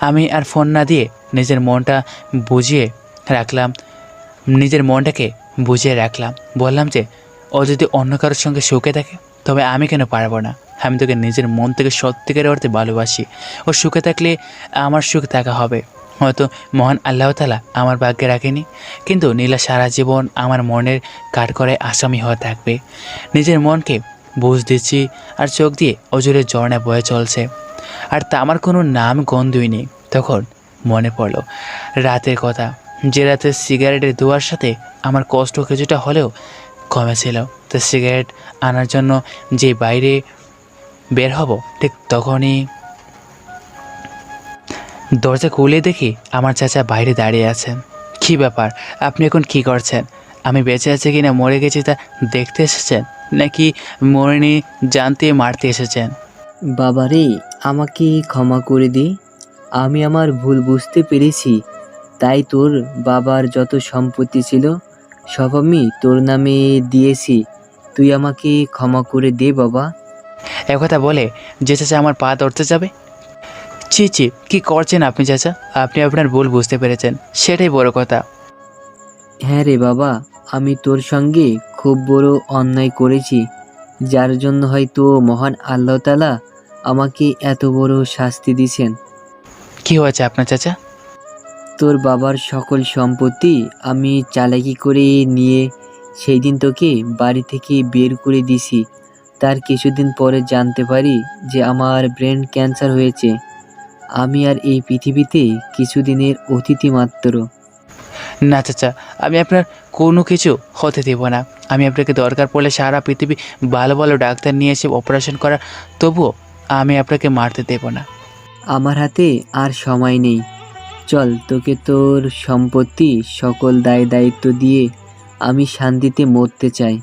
আমি আর ফোন না দিয়ে নিজের মনটাকে বুঝিয়ে রাখলাম। বললাম যে ও যদি অন্য কারোর সঙ্গে সুখে থাকে তবে আমি কেন পারবো না? আমি তোকে নিজের মন থেকে সত্যিকার অর্থে ভালোবাসি। ও সুখে থাকলে আমার সুখ থাকা হবে। হয়তো মহান আল্লাহ তাআলা আমার ভাগ্যে রাখেনি, কিন্তু নীলা সারা জীবন আমার মনের কাঠগড়ায় আসামি হয়ে থাকবে। নিজের মনকে বুঝ দিচ্ছি আর চোখ দিয়ে অজুরে ঝর্ণা বয়ে চলছে, আর তা আমার কোনো নাম গন্ধই নেই। তখন মনে পড়লো রাতের কথা, যে রাতে সিগারেটের ধোঁয়ার সাথে আমার কষ্ট কিছুটা হলেও কমেছিল। তো সিগারেট আনার জন্য যে বাইরে বের হব, ঠিক তখনই দরজা খুলে দেখি আমার চাচা বাইরে দাঁড়িয়ে আছেন। কী ব্যাপার, আপনি এখন কি করছেন? আমি বেঁচে আছি কিনা মরে গেছি তা দেখতে এসেছেন, নাকি মরিনি জানতে মারতে এসেছেন? বাবারে, আমাকে ক্ষমা করে দে। আমি আমার ভুল বুঝতে পেরেছি, তাই তোর বাবার যত সম্পত্তি ছিল সব আমি তোর নামে দিয়েছি। তুই আমাকে ক্ষমা করে দে বাবা। একথা বলে যে চাচা আমার পা ধরতে যাবে। ছি ছি, কী করছেন আপনি চাচা? আপনি আপনার ভুল বুঝতে পেরেছেন, সেটাই বড় কথা। হ্যাঁ রে বাবা, আমি তোর সঙ্গে খুব বড় অন্যায় করেছি, যার জন্য হয়তো মহান আল্লাহ তাআলা আমাকে এত বড় শাস্তি দিয়েছেন। কি হয়েছে আপনার চাচা? তোর বাবার সকল সম্পত্তি আমি চালাকি করে নিয়ে সেই দিন তোকে বাড়ি থেকে বের করে দিছি। তার কিছুদিন পরে জানতে পারি যে আমার ব্রেন ক্যান্সার হয়েছে। আমি আর এই পৃথিবীতে কিছুদিনের অতিথি মাত্র। না চাচা, আমি আপনার কোনো কিছু হতে দেব না। আমি আপনাকে দরকার পড়লে সারা পৃথিবী ভালো ভালো ডাক্তার নিয়ে এসে অপারেশন করার, তবুও আমি আপনাকে মারতে দেব না। আমার হাতে আর সময় নেই। চল, তোকে তোর সম্পত্তি সকল দায় দায়িত্ব দিয়ে আমি শান্তিতে মরতে চাই।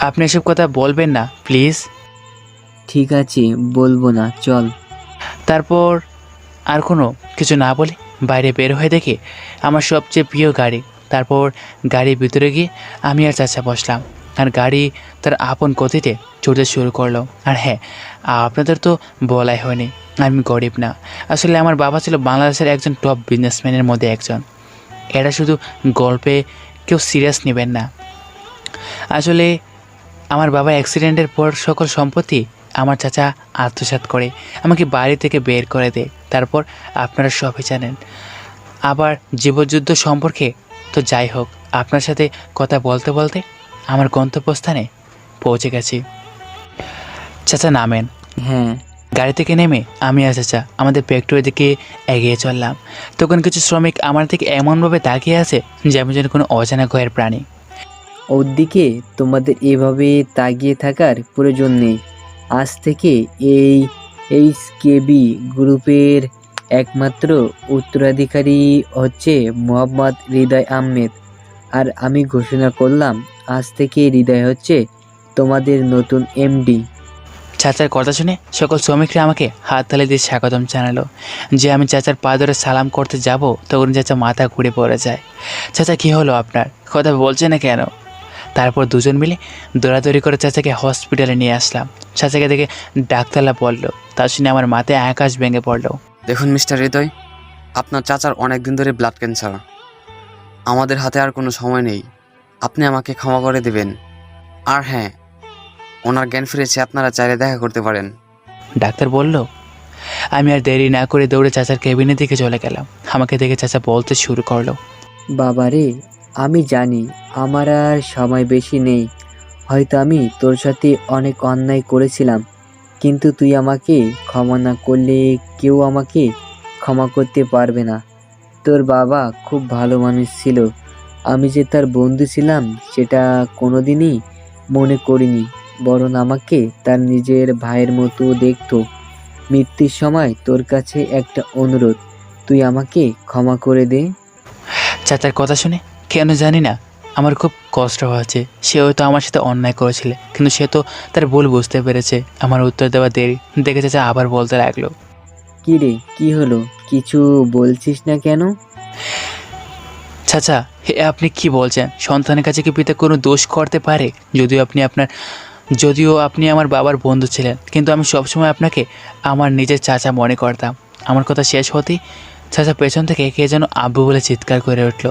আপনি এসব কথা বলবেন না প্লিজ। ঠিক আছে, বলবো না, চল। তারপর আর কোনো কিছু না বলে বাইরে বের হয়ে দেখি আমার সবচেয়ে প্রিয় গাড়ি। তারপর গাড়ির ভিতরে গিয়ে আমি আর চাচা বসলাম, আর গাড়ি তার আপন গতিতে চড়তে শুরু করলো। আর হ্যাঁ, আপনাদের তো বলাই হয়নি আমি গরিব না। আসলে আমার বাবা ছিল বাংলাদেশের একজন টপ বিজনেসম্যানের মধ্যে একজন। এটা শুধু গল্পে কেউ সিরিয়াস নেবেন না। আসলে আমার বাবা অ্যাক্সিডেন্টের পর সকল সম্পত্তি আমার চাচা আত্মসাৎ করে আমাকে বাড়ি থেকে বের করে দেয়। তারপর আপনারা সবই জানেন। আবার জীবযুদ্ধ সম্পর্কে তো যাই হোক, আপনার সাথে কথা বলতে বলতে আমার গন্তব্যস্থানে পৌঁছে গেছি। চাচা নামেন। হ্যাঁ। গাড়ি থেকে নেমে আমি আর চাচা আমাদের ফ্যাক্টরির দিকে এগিয়ে চললাম। তখন কিছু শ্রমিক আমার দিকে এমনভাবে তাকিয়ে আছে যেমন যেন কোনো অজানা ভয়ের প্রাণী। ওর দিকে তোমাদের এভাবে তাকিয়ে থাকার প্রয়োজন নেই। আজ থেকে এই এইচকেবি গ্রুপের একমাত্র উত্তরাধিকারী হচ্ছে মোহাম্মদ হৃদয় আহমেদ। আর আমি ঘোষণা করলাম, আজ থেকে হৃদয় হচ্ছে তোমাদের নতুন এমডি। চাচার কথা শুনে সকল শ্রমিকরা আমাকে হাততালি দিয়ে স্বাগতম জানালো। যে আমি চাচার পা ধরে সালাম করতে যাব তখন চাচা মাথা ঘুরে পড়ে যায়। চাচা কী হলো আপনার, কথা বলছে না কেন? তারপর দুজন মিলে দৌড়াদৌড়ি করে চাচাকে হসপিটালে নিয়ে আসলাম। চাচাকে দেখে ডাক্তাররা বলল, তা শুনে আমার মাথায় আকাশ ভেঙে পড়লো। দেখুন মিস্টার হৃদয়, আপনার চাচার অনেক দিন ধরে ব্লাড ক্যান্সার। আমাদের হাতে আর কোনো সময় নেই, আপনি আমাকে ক্ষমা করে দেবেন। আর হ্যাঁ, ওনার জ্ঞান ফিরেছে, আপনারা চাইলে দেখা করতে পারেন। ডাক্তার বলল। আমি আর দেরি না করে দৌড়ে চাচার কেবিনের দিকে চলে গেলাম। আমাকে দেখে চাচা বলতে শুরু করলো, বাবারে, আমি জানি আমার আর সময় বেশি নেই। হয়তো আমি তোর সাথে অনেক অন্যায় করেছিলাম, কিন্তু তুই আমাকে ক্ষমা না করলে কেউ আমাকে ক্ষমা করতে পারবে না। তোর বাবা খুব ভালো মানুষ ছিল। আমি যে তার বন্ধু ছিলাম সেটা কোনোদিনই মনে করিনি, বরং আমাকে তার নিজের ভাইয়ের মতো দেখতো। মৃত্যুর সময় তোর কাছে একটা অনুরোধ, তুই আমাকে ক্ষমা করে দে। চাচার কথা শুনে কেন জানি না আমার খুব কষ্ট হয়েছে। সে হয়তো আমার সাথে অন্যায় করেছিল, কিন্তু সে তো তার ভুল বুঝতে পেরেছে। আমার উত্তর দেওয়া দেরি দেখে চাচা আবার বলতে লাগলো, কি রে, কি হলো? কিছু বলছিস না কেন? চাচা আপনি কি বলছেন? সন্তানের কাছে কি পিতা কোনো দোষ করতে পারে? যদিও আপনি আমার বাবার বন্ধু ছিলেন, কিন্তু আমি সবসময় আপনাকে আমার নিজের চাচা মনে করতাম। আমার কথা শেষ হতেই চাচা পেছন থেকে কে যেন আব্বু বলে চিৎকার করে উঠলো।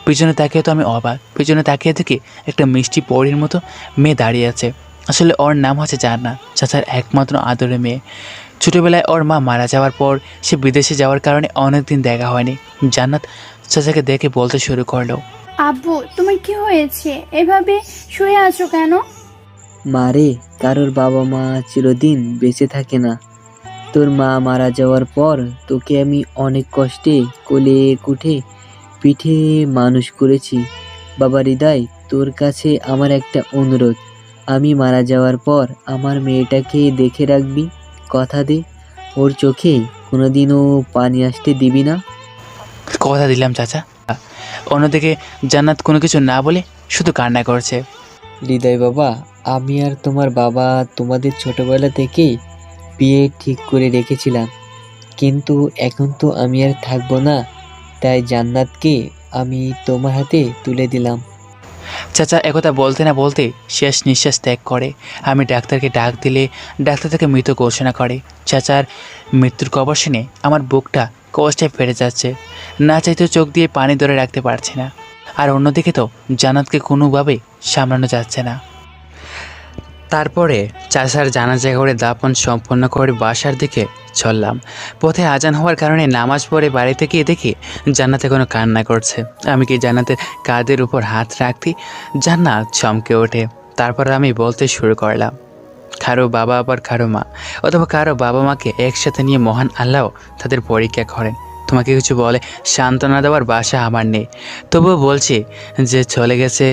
পিছনে তাকিয়ে তো আমি অবাক। পিছনে তাকিয়ে দেখি একটা মিষ্টি পরীর মতো মেয়ে দাঁড়িয়ে আছে। আসলে ওর নাম হচ্ছে জান্নাত, চাচার একমাত্র আদরের মেয়ে। ছোটোবেলায় ওর মা মারা যাওয়ার পর সে বিদেশে যাওয়ার কারণে অনেক দিন দেখা হয়নি। জান্নাত চাচাকে দেখে বলতে শুরু করলো, আব্বু তোমার কি হয়েছে, এভাবে শুয়ে আছো কেন? মারে, কারোর বাবা মা চিরদিন বেঁচে থাকে না। তোর মা মারা যাওয়ার পর তোকে আমি অনেক কষ্টে কোলে কুঠে পিঠে মানুষ করেছি। বাবা হৃদয়, তোর কাছে আমার একটা অনুরোধ, আমি মারা যাওয়ার পর আমার মেয়েটাকে দেখে রাখবি, কথা দে। ওর চোখে কোনোদিনও পানি আসতে দিবি না। কথা দিলাম চাচা। অন্যদিকে জান্নাত কোনো কিছু না বলে শুধু কান্না করছে। হৃদয় বাবা, আমি আর তোমার বাবা তোমাদের ছোটবেলা থেকেই বিয়ে ঠিক করে রেখেছিলাম, কিন্তু এখন তো আমি আর থাকবো না, তাই জান্নাতকে আমি তোমার হাতে তুলে দিলাম। চাচা একথা বলতে না বলতে শেষ নিঃশ্বাস ত্যাগ করে। আমি ডাক্তারকে ডাক দিলে ডাক্তার তাকে মৃত ঘোষণা করে। চাচার মৃত্যুর খবর শুনে আমার বুকটা কষ্টে ফেটে যাচ্ছে। না চাইতেও চোখ দিয়ে পানি ধরে রাখতে পারছি না। আর অন্যদিকে তো জান্নাতকে কোনোভাবেই সামলানো যাচ্ছে না। তারপরে চাচার জানাজা করে দাফন সম্পন্ন করে বাসার দিকে চললাম। পথে আজান হওয়ার কারণে নামাজ পড়ে বাড়িতে গিয়ে দেখি জান্নাত এখনো কান্না করছে। আমি কি জান্নাতের কাঁধের উপর হাত রাখতে জান্নাত চমকে ওঠে। তারপর আমি বলতে শুরু করলাম, কারো বাবা আবার কারো মা, অথবা কারো বাবা মাকে একসাথে নিয়ে মহান আল্লাহ তাদের পরীক্ষা করেন। তোমাকে কিছু বলে সান্ত্বনা দেওয়ার বাসা আমার নেই, তবুও বলছি যে চলে গেছে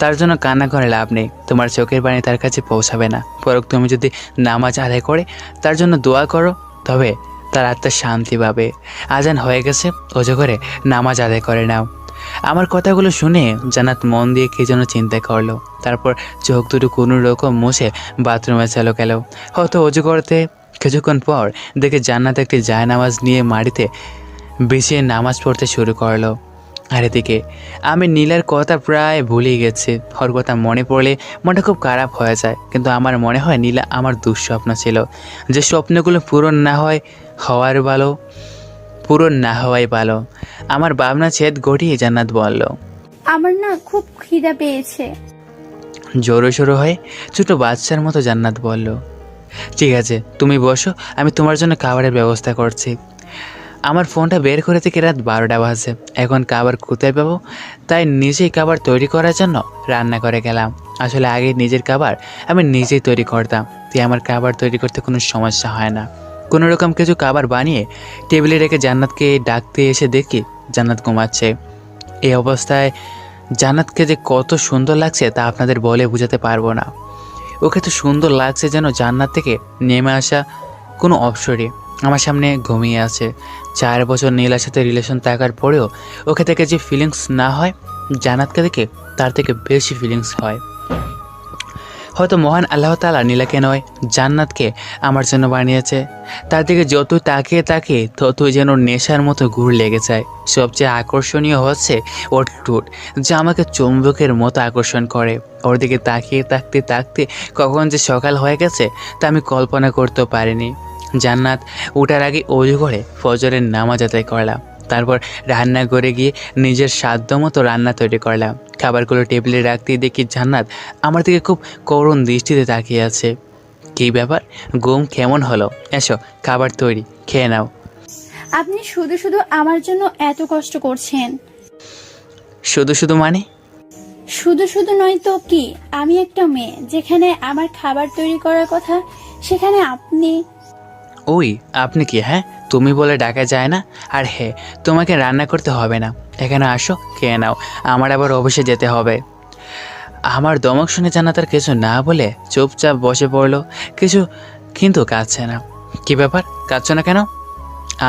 তার জন্য কান্না করে লাভ নেই। তোমার চোখের পানি তার কাছে পৌঁছাবে না। বরং তুমি যদি নামাজ আদায় করে তার জন্য দোয়া করো, তবে তার আত্মার শান্তি পাবে। আজান হয়ে গেছে, ওজু করে নামাজ আদায় করে নাও। আমার কথাগুলো শুনে জান্নাত মন দিয়ে কে যেন চিন্তা করলো। তারপর চোখ দুটো কোনো রকম মুছে বাথরুমে চলো গেল। হয়তো অজু করতে। কিছুক্ষণ পর দেখে জান্নাত একটি জায়নামাজ নিয়ে মাটিতে বিছিয়ে নামাজ পড়তে শুরু করলো। আর এদিকে আমি নীলার কথা প্রায় ভুলেই গেছি। ওর কথা মনে পড়লে মনটা খুব খারাপ হয়ে যায়। কিন্তু আমার মনে হয় নীলা আমার দুঃস্বপ্ন ছিল। যে স্বপ্নগুলো পূরণ না হওয়াই ভালো। আমার ভাবনা ছেদ গড়িয়ে জান্নাত বলল। আমার না খুব খিদা পেয়েছে। জোরো সোরো হয়ে ছোট বাচ্চার মতো জান্নাত বলল, ঠিক আছে তুমি বসো, আমি তোমার জন্য খাবারের ব্যবস্থা করছি। আমার ফোনটা বের করে থেকে রাত 12টা বাজে। এখন খাবার কোথায় পাবো, তাই নিজেই খাবার তৈরি করার জন্য রান্না করে গেলাম। আসলে আগে নিজের খাবার আমি নিজেই তৈরি করতাম, তাই আমার খাবার তৈরি করতে কোনো সমস্যা হয় না। কোনো রকম কিছু খাবার বানিয়ে টেবিলে রেখে জান্নাতকে ডাকতে এসে দেখি জান্নাত ঘুমাচ্ছে। এই অবস্থায় জান্নাতকে যে কত সুন্দর লাগছে তা আপনাদের বলে বোঝাতে পারবো না। ওকে তো সুন্দর লাগছে যেন জান্নাত থেকে নেমে আসা কোনো অপসরই আমার সামনে ঘুমিয়ে আছে। 4 বছর নীলার সাথে রিলেশন থাকার পরেও ওকে থেকে যে ফিলিংস না হয়, জান্নাতকে দেখে তার থেকে বেশি ফিলিংস হয়। হয়তো মহান আল্লাহ তাআলা নীলাকে নয় জান্নাতকে আমার জন্য বানিয়েছে। তার দিকে যত তাকিয়ে ততই যেন নেশার মতো ঘুর লেগে যায়। সবচেয়ে আকর্ষণীয় হচ্ছে ওর ঠোঁট, যা আমাকে চুম্বকের মতো আকর্ষণ করে। ওর দিকে তাকিয়ে থাকতে কখন যে সকাল হয়ে গেছে তা আমি কল্পনা করতেও পারিনি। জান্নাত ওঠার আগে অজু করে ফজরের নামাজ আদায় করলাম। তারপর রান্নাঘরে গিয়ে নিজের সাধ্য মতো রান্না তৈরি করলাম। খাবারগুলো টেবিলে রাখতেই দেখি জান্নাত আমার দিকে খুব করুণ দৃষ্টিতে তাকিয়ে আছে। কী ব্যাপার, ঘুম কেমন হলো? এসো খাবার তৈরি, খেয়ে নাও। আপনি শুধু শুধু আমার জন্য এত কষ্ট করছেন। শুধু মানে? শুধু শুধু নয় তো কি, আমি একটা মেয়ে, যেখানে আমার খাবার তৈরি করার কথা সেখানে আপনি। ওই আপনি কি? হ্যাঁ, তুমি বলে ডাকা যায় না? আর হ্যাঁ, তোমাকে রান্না করতে হবে না, এখানে আসো খেয়ে নাও, আমার আবার অফিসে যেতে হবে। আমার দমক শুনে জান্নাত কিছু না বলে চুপচাপ বসে পড়লো। কিন্তু কাঁদছে না। কি ব্যাপার, কাঁদছো না কেন?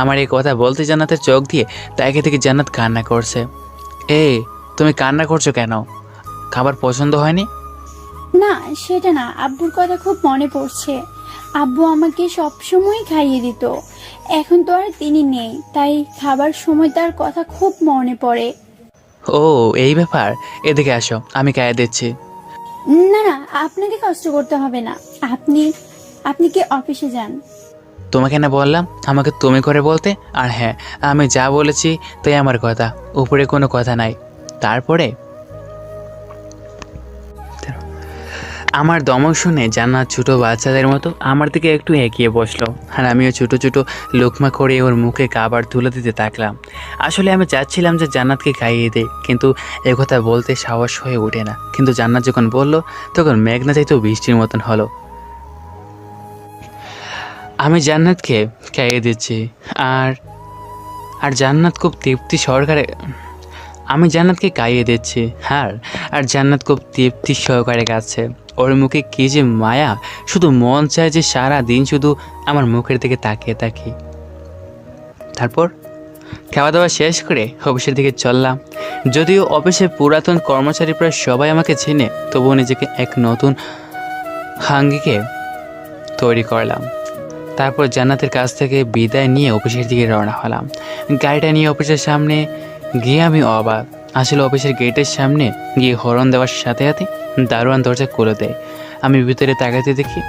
আমার এই কথা বলতে জান্নাতের চোখ দিয়ে তাকে থেকে জান্নাত কান্না করছে। এই তুমি কান্না করছো কেন? খাবার পছন্দ হয়নি? না সেটা না, আব্বুর কথা খুব মনে পড়ছে। আব্বু আমাকে সবসময় খাইয়ে দিত, এখন তো আর তিনি নেই, তাই খাবার সময় তার কথা খুব মনে পড়ে। ও এই ব্যাপার, এদিকে আসো, আমি খাইয়ে দিচ্ছি। না না, আপনাকে কষ্ট করতে হবে না, আপনি কি অফিসে যান? তোমাকে না বললাম আমাকে তুমি করে বলতে? আর হ্যাঁ, আমি যা বলেছি তাই আমার কথা, উপরে কোনো কথা নাই। তারপরে আমার দমক শুনে জান্নাত ছোটো বাচ্চাদের মতো আমার দিকে একটু এগিয়ে বসলো। আর আমিও ছোটো ছোটো লোকমা করে ওর মুখে খাবার তুলে দিতে থাকলাম। আসলে আমি চাচ্ছিলাম যে জান্নাতকে খাইয়ে দেয়, কিন্তু একথা বলতে সাহস হয়ে ওঠে না। কিন্তু জান্নাত যখন বললো তখন মেঘনা চাইতেও বৃষ্টির মতন হলো। আমি জান্নাতকে খাইয়ে দিচ্ছি আর জান্নাত খুব তৃপ্তি সহকারে আমি জান্নাতকে খাইয়ে দিচ্ছি আর জান্নাত খুব তৃপ্তি সহকারে খাচ্ছে। ওর মুখে কী যে মায়া, শুধু মন চায় যে সারা দিন শুধু আমার মুখের দিকে তাকিয়ে থাকি। তারপর খাওয়া দাওয়া শেষ করে অফিসের দিকে চললাম। যদিও অফিসে পুরাতন কর্মচারী প্রায় সবাই আমাকে চেনে, তবুও নিজেকে এক নতুন হাঙ্গিকে তৈরি করলাম। তারপর জান্নাতের কাছ থেকে বিদায় নিয়ে অফিসের দিকে রওনা হলাম। গাড়িটা নিয়ে অফিসের সামনে গিয়ে আমি অবাক। আসলে অফিসের গেটের সামনে গিয়ে হর্ন দেওয়ার সাথে সাথে দারোয়ান দরজা খুলে দেয়। আমি ভিতরে তাকাতে দেখি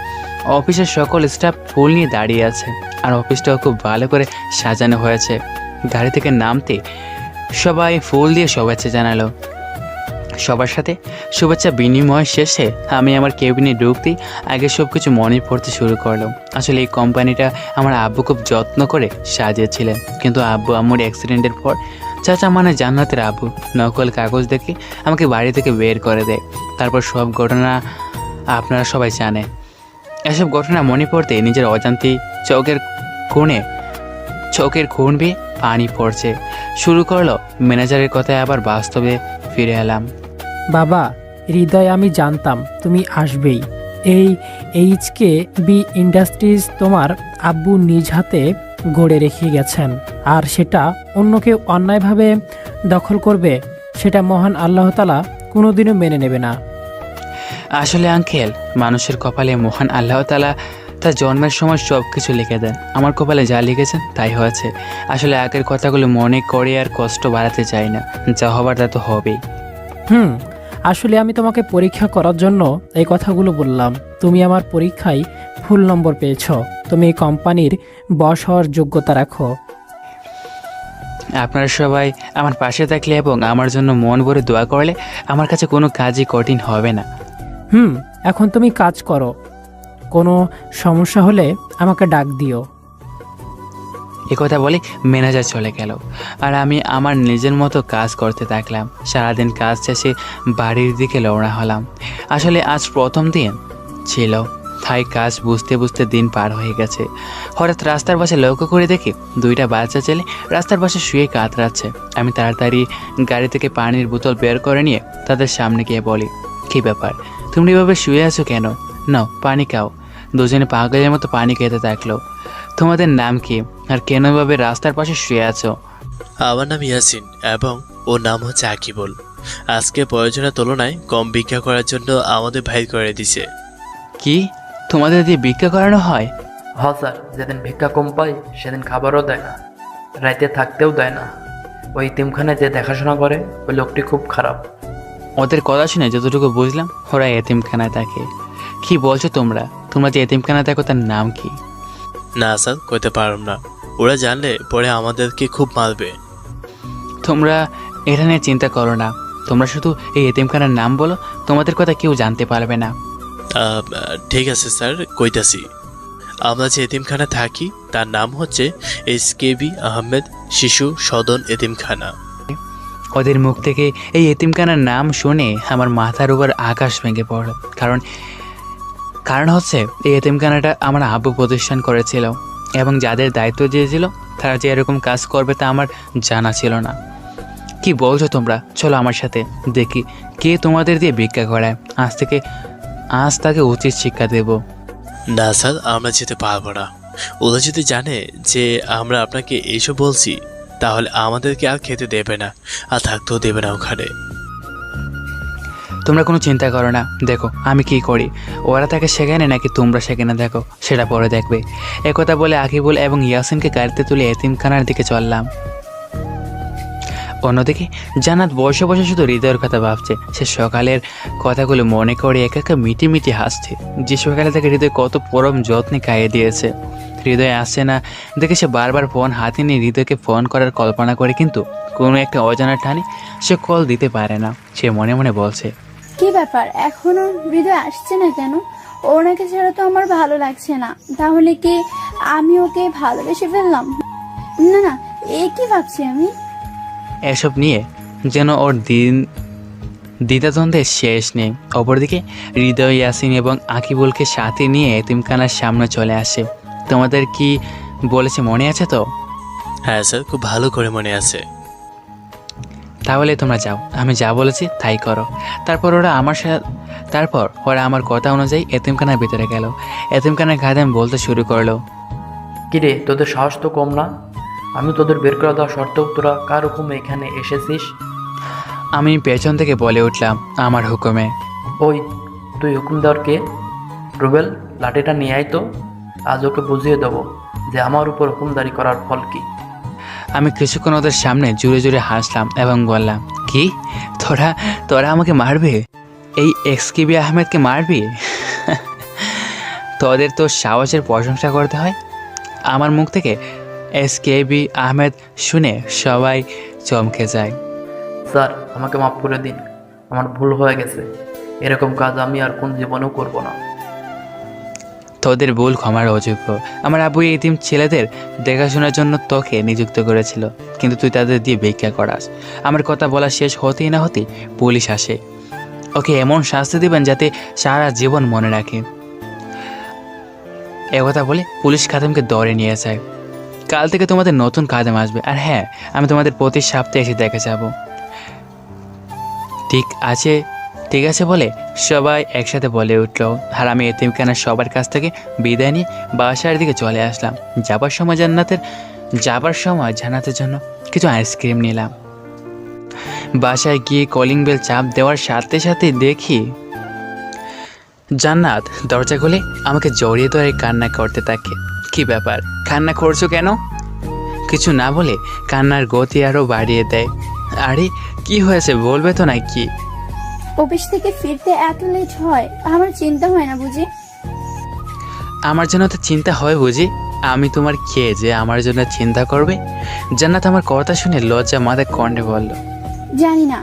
অফিসের সকল স্টাফ ফুল নিয়ে দাঁড়িয়ে আছে, আর অফিসটাও খুব ভালো করে সাজানো হয়েছে। গাড়ি থেকে নামতে সবাই ফুল দিয়ে শুভেচ্ছা জানালো। সবার সাথে শুভেচ্ছা বিনিময় শেষে আমি আমার কেবিনে ঢুকতেই আগে সব কিছু মনে পড়তে শুরু করলাম। আসলে এই কোম্পানিটা আমার আব্বু খুব যত্ন করে সাজিয়েছিলেন, কিন্তু আব্বু আম্মুর অ্যাক্সিডেন্টের পর চাচা মানে জান্নাতের আব্বু নকল কাগজ দেখে আমাকে বাড়ি থেকে বের করে দেয়। তারপর সব ঘটনা আপনারা সবাই জানেন। এসব ঘটনা মনে পড়তে নিজের অজান্তেই চোখের খুন বেয়ে পানি পড়ছে শুরু করলো। ম্যানেজারের কথায় আবার বাস্তবে ফিরে এলাম। বাবা, হৃদয়, আমি জানতাম তুমি আসবেই। এই HKB ইন্ডাস্ট্রিজ তোমার আব্বু নিজ হাতে গড়ে রেখে গেছেন, আর সেটা অন্য কেউ অন্যায়ভাবে দখল করবে সেটা মহান আল্লাহ তাআলা কোনোদিনও মেনে নেবে না। আসলে আঙ্কেল, মানুষের কপালে মহান আল্লাহ তাআলা তার জন্মের সময় সব কিছু লিখে দেন। আমার কপালে যা লিখেছেন তাই হয়েছে। আসলে আগের কথাগুলো মনে করে আর কষ্ট বাড়াতে চাই না, যা হবার তা তো হবেই। আসলে আমি তোমাকে পরীক্ষা করার জন্য এই কথাগুলো বললাম। তুমি আমার পরীক্ষায় ফুল নম্বর পেয়েছো। তুমি এই কোম্পানির বস হওয়ার যোগ্যতা রাখো। আপনারা সবাই আমার পাশে থাকলে এবং আমার জন্য মন ভরে দোয়া করলে আমার কাছে কোনো কাজই কঠিন হবে না। এখন তুমি কাজ করো, কোনো সমস্যা হলে আমাকে ডাক দিও। কথা বলে ম্যানেজার চলে গেল, আর আমি আমার নিজের মতো কাজ করতে থাকলাম। সারাদিন কাজ শেষে বাড়ির দিকে রওনা হলাম। আসলে আজ প্রথম দিন ছিল, তাই কাজ বুঝতে বুঝতে দিন পার হয়ে গেছে। হঠাৎ রাস্তার পাশে লক্ষ্য করে দেখি দুইটা বাচ্চা ছেলে রাস্তার পাশে শুয়ে কাতরাচ্ছে। আমি তাড়াতাড়ি গাড়ি থেকে পানির বোতল বের করে নিয়ে তাদের সামনে গিয়ে বলি, কী ব্যাপার, তুমি এভাবে শুয়ে আছো কেন? নাও পানি খাও। দুজনে পাগলের মতো পানি খেতে থাকলো। তোমাদের নাম কি আর কেন এভাবে রাস্তার পাশে শুয়ে আছো? আমার নাম ইয়াসিন এবং ওর নাম হচ্ছে আকিবুল। আজকে প্রয়োজনের তুলনায় কম ভিক্ষা করার জন্য আমাদের ভাই করে দিছে। কি, তোমাদের দিয়ে ভিক্ষা করানো হয়? হ্যাঁ স্যার, যেদিন ভিক্ষা কম পাই সেদিন খাবারও দেয় না, রাইতে থাকতেও দেয় না। ওই এতিমখানায় যে দেখাশোনা করে ওই লোকটি খুব খারাপ। ওদের কথা শুনে যতটুকু বুঝলাম ওরা এতিমখানায় থাকে। কি বলছো তোমরা? তোমরা যে এতিমখানায় থাকো তার নাম কি? না স্যার, কইতে পারব না। ওরা জানলে পরে আমাদেরকে খুব মারবে। তোমরা এটা নিয়ে চিন্তা করো না, তোমরা শুধু এই এতিমখানার নাম বলো, তোমাদের কথা কেউ জানতে পারবে না। ঠিক আছে স্যার, কইতাছি। আমরা যে এতিমখানা থাকি তার নাম হচ্ছে SKB আহমেদ শিশু সদন এতিমখানা। ওদের মুখ থেকে এই এতিমখানার নাম শুনে আমার মাথার উপর আকাশ ভেঙে পড়ল। কারণ হচ্ছে এই এতিমখানাটা আমার আব্বু প্রতিষ্ঠান করেছিল এবং যাদের দায়িত্ব দিয়েছিল তারা যে এরকম কাজ করবে তা আমার জানা ছিল না। কি বলছো তোমরা? চলো আমার সাথে, দেখি কে তোমাদের দিয়ে ভিক্ষা করায়। আজ তাকে উচিত শিক্ষা দেব। না স্যার, আমরা যেতে পারবো না। ওরা যদি জানে যে আমরা আপনাকে এইসব বলছি তাহলে আমাদেরকে আর খেতে দেবে না, আর থাকতেও দেবে না ওখানে। তোমরা কোনো চিন্তা করো না, দেখো আমি কি করি। ওরা তাকে সেখানে নাকি তোমরা সেখানে দেখো, সেটা পরে দেখবে। একথা বলে আকিবুল এবং ইয়াসিনকে গাড়িতে তুলে এতিমখানার দিকে চললাম। অন্যদিকে জান্নাত বসে বসে শুধু হৃদয়ের কথা ভাবছে। সে সকালের কথাগুলো মনে করে একা একা মিটি মিটি হাসছে। যে সকালে তাকে হৃদয় কত পরম যত্নে খাইয়ে দিয়েছে। হৃদয় আসছে না দেখে সে বারবার ফোন হাতে নিয়ে হৃদয়কে ফোন করার কল্পনা করে, কিন্তু কোনো একটা অজানা টানে সে কল দিতে পারে না। সে মনে মনে বলছে, কি ব্যাপার, এখনো হৃদয় আসছে না কেন? ওনাকে ছাড়া তো আমার ভালো লাগছে না। তাহলে কি আমি ওকে ভালোবেসে ফেললাম? না না, এ কি ভাবছি আমি? এসব নিয়ে যেন ওর দ্বিধাদ্বন্দ্বের শেষ নেই। অপরদিকে হৃদয়, ইয়াসিন এবং আকিবুলকে সাথে নিয়ে এতিমখানার সামনে চলে আসে। তোমাদের কি বলেছে মনে আছে তো? হ্যাঁ স্যার, খুব ভালো করে মনে আছে। তাহলে তোমরা যাও, আমি যা বলেছি তাই করো। তারপর ওরা আমার কথা অনুযায়ী এতিমখানার ভিতরে গেল। এতিমখানার খাদেম বলতে শুরু করলো, কিরে, তোদের সাহস তো কম না? আমি তোদের বের করে দেওয়া সত্ত্বেও তোরা কার হুকুমে এখানে এসেছিস? আমি পেছন থেকে বলে উঠলাম, আমার হুকুমে। ওই, তুই হুকুম দেওয়ার কে? রুবেল, লাঠিটা নিয়ে আয় তো, আজ ওকে বুঝিয়ে দেবো যে আমার উপর হুকুমদারি করার ফল কি। আমি কিছুক্ষণ ওদের সামনে জুড়ে জুড়ে হাসলাম এবং বললাম, কি তোরা আমাকে মারবে? এই SKB আহমেদকে মারবি? তোদের তো সাহসের প্রশংসা করতে হয়। আমার মুখ থেকে SKB আহমেদ শুনে সবাই চমকে যায়। স্যার, আমাকে মাফ করে দিন, আমার ভুল হয়ে গেছে। এরকম কাজ আমি আর কোন জীবনেও করব না। তোদের ভুল ক্ষমার অযোগ্য। আমার আব্বু এই এতিম ছেলেদের দেখাশোনার জন্য তোকে নিযুক্ত করেছিল, কিন্তু তুই তাদের দিয়ে ভিক্ষা করাস। আমার কথা বলা শেষ হতেই না হতেই পুলিশ আসে। ওকে এমন শাস্তি দিবেন যাতে সারা জীবন মনে রাখে। একথা বলে পুলিশ খাদেমকে দৌড়ে নিয়ে যায়। কাল থেকে তোমাদের নতুন খাদেম আসবে, আর হ্যাঁ, আমি তোমাদের প্রতি সপ্তাহে এসে দেখে যাব। ঠিক আছে বলে সবাই একসাথে বলে উঠল। আর আমি এতিমখানার সবার কাছ থেকে বিদায় নিয়ে বাসার দিকে চলে আসলাম। যাবার সময় জান্নাতের জন্য কিছু আইসক্রিম নিলাম। বাসায় গিয়ে কলিং বেল চাপ দেওয়ার সাথে সাথে দেখি জান্নাত দরজা খুলে আমাকে জড়িয়ে ধরে কান্না করতে থাকে। কি ব্যাপার, কান্না করছো কেন? কিছু না বলে কান্নার গতি আরও বাড়িয়ে দেয়। আরে কি হয়েছে বলবে তো নাকি? অফিস থেকে ফিরতে এত লেট হয়, আমার চিন্তা হয় না বুঝি? আমার জন্য তো চিন্তা হয় বুঝি? আমি তোমার খেয়ে যে আমার জন্য চিন্তা করবে? জান্নাত আমার কথা শুনে লজ্জা মাথায় কন্ডে বলল, জানি না।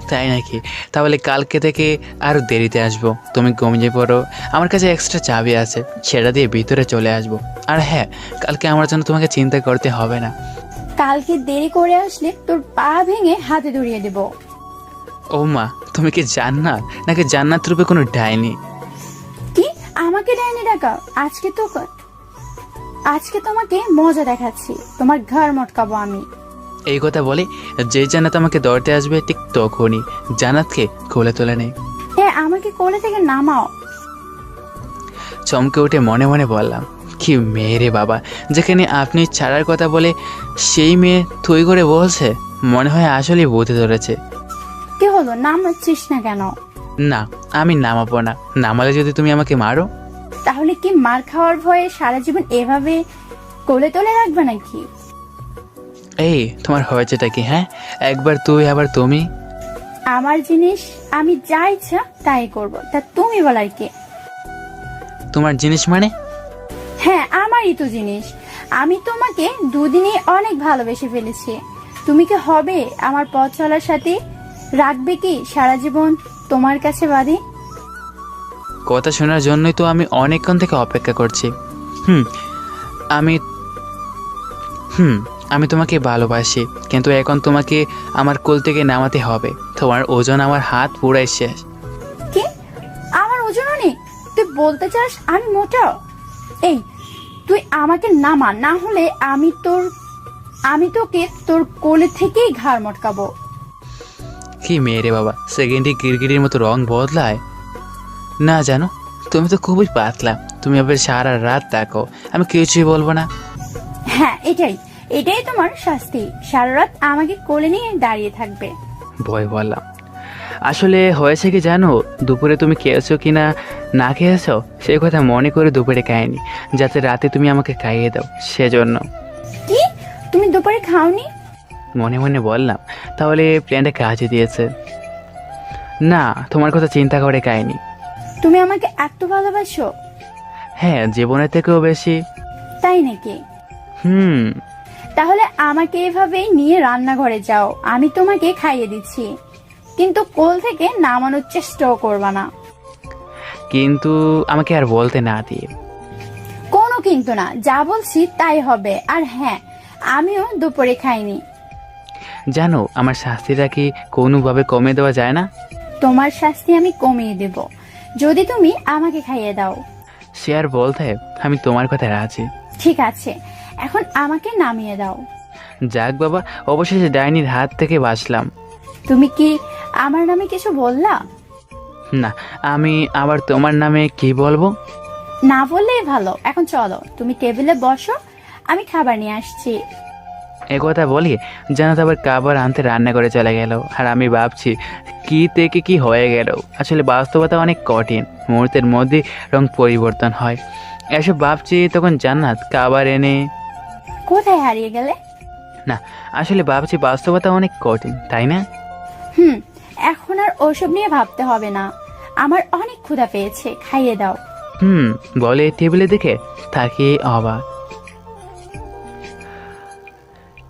তাই নাকি? তাহলে কালকে থেকে আরও দেরিতে আসবো। তুমি ঘুমিয়ে পড়ো, আমার কাছে এক্সট্রা চাবি আছে, সেটা দিয়ে ভিতরে চলে আসবো। আর হ্যাঁ, কালকে আমার জন্য তোমাকে চিন্তা করতে হবে না। কালকে দেরি করে আসলে তোর পা ভেঙে হাতে ধরিয়ে দেব। ও মা, তুমি কি জান্নাত নাকি জান্নাত রূপে কোনো ডাইনি? কি আমাকে ডাইনি ডাকা? আজকে তোমাকে মজা দেখাচ্ছি, তোমার ঘর মটকাবো আমি। এই কথা বলে যে জান্নাত আমাকে ধরতে আসবে ঠিক তখনই জান্নাতকে কোলে তুলে নেয়। হ্যাঁ, আমাকে কোলে থেকে নামাও। চমকে উঠে মনে মনে বললাম, কি মেয়ে রে বাবা, যেখানে আপনি ছাড়ার কথা বলে সেই মেয়ে থই করে বলছে। মনে হয় আসলেই বুঝে ধরেছে। কি হলো, নামাচ্ছিস না কেন? না, আমি নামাবো না। নামালে যদি তুমি আমাকে মারো? তাহলে কি মার খাওয়ার ভয়ে সারা জীবন এভাবে কোলে তোলে রাখবে নাকি? এই তোমার হয়েছেটা কি? হ্যাঁ, একবার তুই আবার তুমি। আমার জিনিস আমি যা ইচ্ছা তাই করব, তা তুমি বলার কে? তোমার জিনিস মানে? হ্যাঁ, আমারই তো জিনিস। আমি তোমাকে দুদিনে অনেক ভালোবেসে ফেলেছি। তুমি কি হবে আমার পথ চলার সাথে? রাখবে কি সারা জীবন তোমার কাছে বাঁধি? কথা শোনার জন্যই তো আমি অনেকক্ষণ থেকে অপেক্ষা করছি। আমি তোমাকে ভালোবাসি, কিন্তু এখন তোমাকে আমার কোল থেকে নামাতে হবে। তোমার ওজন আমার হাত পুরাই শেষ। কি? আমার ওজন অনেক? তুই বলতে চাস আমি মোটা? এই, তুই আমাকে নামা, না হলে আমি তোকে তোর কোলে থেকেই ঘাড় মটকাবো। কি মেয়ে রে বাবা, সেকেন্ডে গিরগিরির মতো রং বদলায় না জানো? তুমি তো খুবই পাতলা। তুমি আবার সারা রাত দেখো, আমি কিছুই বলবো না। হ্যাঁ, এটাই তোমার শাস্তি। সারা রাত আমাকে কোলে নিয়ে দাঁড়িয়ে থাকবে। ভয় বললাম। আসলে হয়েছে কি জানো, দুপুরে তুমি খেয়েছো কি না খেয়েছো সেই কথা মনে করে দুপুরে খাইনি, যাতে রাতে তুমি আমাকে খাইয়ে দাও সেজন্য। কি? তুমি দুপুরে খাওনি? মনে মনে বললাম। তাহলে প্ল্যানটা কাজে দিয়েছে। না, তোমার কথা চিন্তা করে খাইনি। তুমি আমাকে এত ভালোবাসো? হ্যাঁ, জীবনের থেকেও বেশি। তাই নাকি? হুম। তাহলে আমাকে এভাবেই নিয়ে রান্নাঘরে যাও, আমি তোমাকে খাইয়ে দিচ্ছি, কিন্তু কোল থেকে নামানোর চেষ্টাও করবা না। কিন্তু আমাকে আর বলতে না দিয়ে। কোনো কিন্তু না, যা বলছি তাই হবে। আর হ্যাঁ, আমিও দুপুরে খাইনি। জানো, আমার শাস্তিটা কি কোনোভাবে কমে দেওয়া যায় না? তোমার শাস্তি আমি কমিয়ে দেব যদি তুমি আমাকে খাইয়ে দাও। সে আর বলতে, আমি তোমার কথা রাজি। ঠিক আছে, এখন আমাকে নামিয়ে দাও। যাক বাবা, অবশেষে ডাইনির হাত থেকে বাঁচলাম। তুমি কি আমার নামে কিছু বললা? না, আমি আবার তোমার নামে কি বলবো? না বললেই ভালো। এখন চলো, তুমি টেবিলে বসো, আমি খাবার নিয়ে আসছি। একথা বলি জানাত আবার খাবার আনতে রান্না করে চলে গেল। আর আমি ভাবছি কি থেকে কি হয়ে গেল। আসলে বাস্তবতা অনেক কঠিন, মুহূর্তের মধ্যে রং পরিবর্তন হয়। এসব ভাবছি তখন জান্নাত খাবার এনে। কোথায় হারিয়ে গেলে? না, আসলে ভাবছি বাস্তবতা অনেক কঠিন, তাই না? এখন আর ওসব নিয়ে ভাবতে হবে না। আমার অনেক ক্ষুধা পেয়েছে, খাইয়ে দাও। বলে টেবিলে দেখে তাকিয়ে অবাক।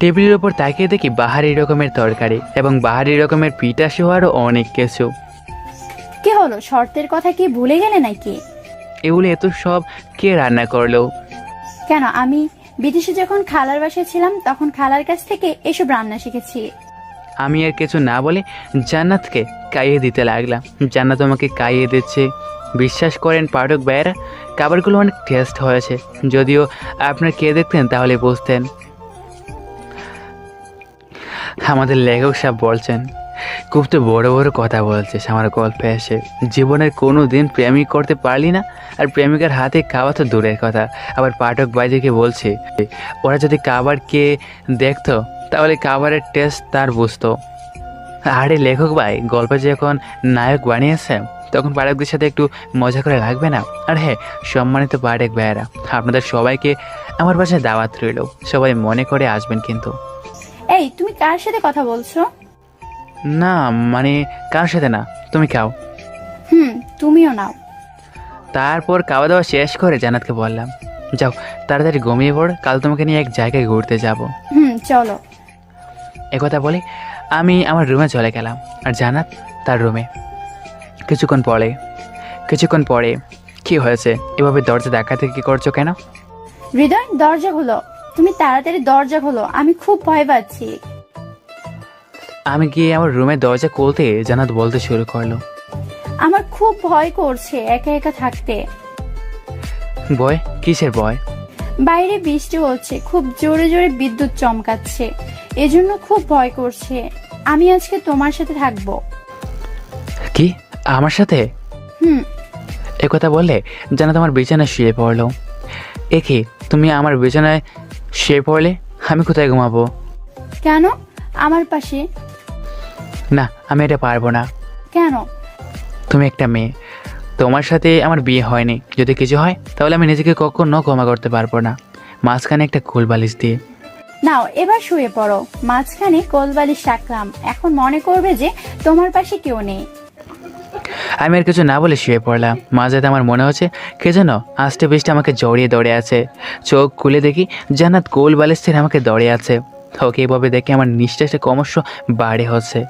টেবিলের ওপর তাকিয়ে দেখি বাহারি রকমের তরকারি এবং বাহারি রকমের পিঠা সহ আরও অনেক কিছু। কি হলো, শর্তের কথা কি ভুলে গেলে নাকি? এগুলো এত সব কে রান্না করলো? কেন, আমি বিদেশে যখন খালার বাসায় ছিলাম তখন খালার কাছ থেকে এসব রান্না শিখেছি। আমি আর কিছু না বলে জান্নাতকে খাইয়ে দিতে লাগলাম। জান্নাত আমাকে খাইয়ে দিচ্ছে। বিশ্বাস করেন পাঠক ভাইয়েরা, খাবারগুলো অনেক টেস্ট হয়েছে। যদিও আপনার কে দেখতেন তাহলে বুঝতেন। আমাদের লেখক সাহেব বলছেন, খুব তো বড় বড় কথা বলছিস আমার গল্পে এসে। জীবনের কোনো দিন প্রেমিক করতে পারলি না, আর প্রেমিকার হাতে খাওয়া তো দূরের কথা। আবার পাঠক ভাইদেরকে বলছে, ওরা যদি খাবার কে দেখতো তাহলে খাবারের টেস্ট তার বুঝতো। আরে লেখক ভাই, গল্পে যখন নায়ক বানিয়েছে তখন পাঠকদের সাথে একটু মজা করে লাগবে না? আর হ্যাঁ, সম্মানিত পাঠক ভাইয়েরা, আপনাদের সবাইকে আমার বাসায় দাওয়াত রইল, সবাই মনে করে আসবেন কিন্তু। এই তুমি কার সাথে কথা বলছো? না মানে কার সাথে না, তুমি খাও। তুমিও নাও। তারপর খাওয়া দাওয়া শেষ করে জান্নাতকে বললাম, যাও তাড়াতাড়ি ঘুমিয়ে পড়, কাল তোমাকে নিয়ে এক জায়গায় ঘুরতে যাব। চলো। একথা বলি আমি আমার রুমে চলে গেলাম, আর জান্নাত তার রুমে। কিছুক্ষণ পরে কি হয়েছে, এভাবে দরজা দেখাতে কি করছো কেন? হৃদয়, দরজা খোলো, তুমি তাড়াতাড়ি দরজা খোলো, আমি খুব ভয় পাচ্ছি। আমি গিয়ে আমার রুমের দরজা খুলতে জান্নাত বলতে শুরু করলো, আমার খুব ভয় করছে একা একা থাকতে। ভয়? কিসের ভয়? বাইরে বৃষ্টি হচ্ছে, খুব জোরে জোরে বিদ্যুৎ চমকাচ্ছে, এজন্য খুব ভয় করছে। আমি আজকে তোমার সাথে থাকবো। কি, আমার সাথে? হুম। একথা বললে জান্নাত আমার বিছানায় শুয়ে পড়লো। একে তুমি আমার বিছানায় শুয়ে পড়লে আমি কোথায় ঘুমাবো? কেন? আমার পাশে। না, আমি এটা পারবো না। কেন? তুমি একটা মেয়ে, তোমার সাথে আমার বিয়ে হয়নি, যদি কিছু হয় তাহলে আমি নিজেকে কখনো ক্ষমা করতে পারবো না। মাঝখানে একটা কোল বালিশ দিয়ে। নাও এবার শুয়ে পড়ো। মাঝখানে কোলবালিশ রাখলাম, এখন মনে করবে যে তোমার পাশে কেউ নেই। আমি আর কিছু না বলে শুয়ে পড়লাম। মাঝরাতে আমার মনে হচ্ছে কে যেন আস্তে বৃষ্টি আমাকে জড়িয়ে দৌড়ে আছে। চোখ খুলে দেখি জান্নাত কোল বালিশ ছেড়ে আমাকে দৌড়ে আছে। ওকে এভাবে দেখে আমার নিঃশ্বাসটা ক্রমশ বাড়ে হচ্ছে,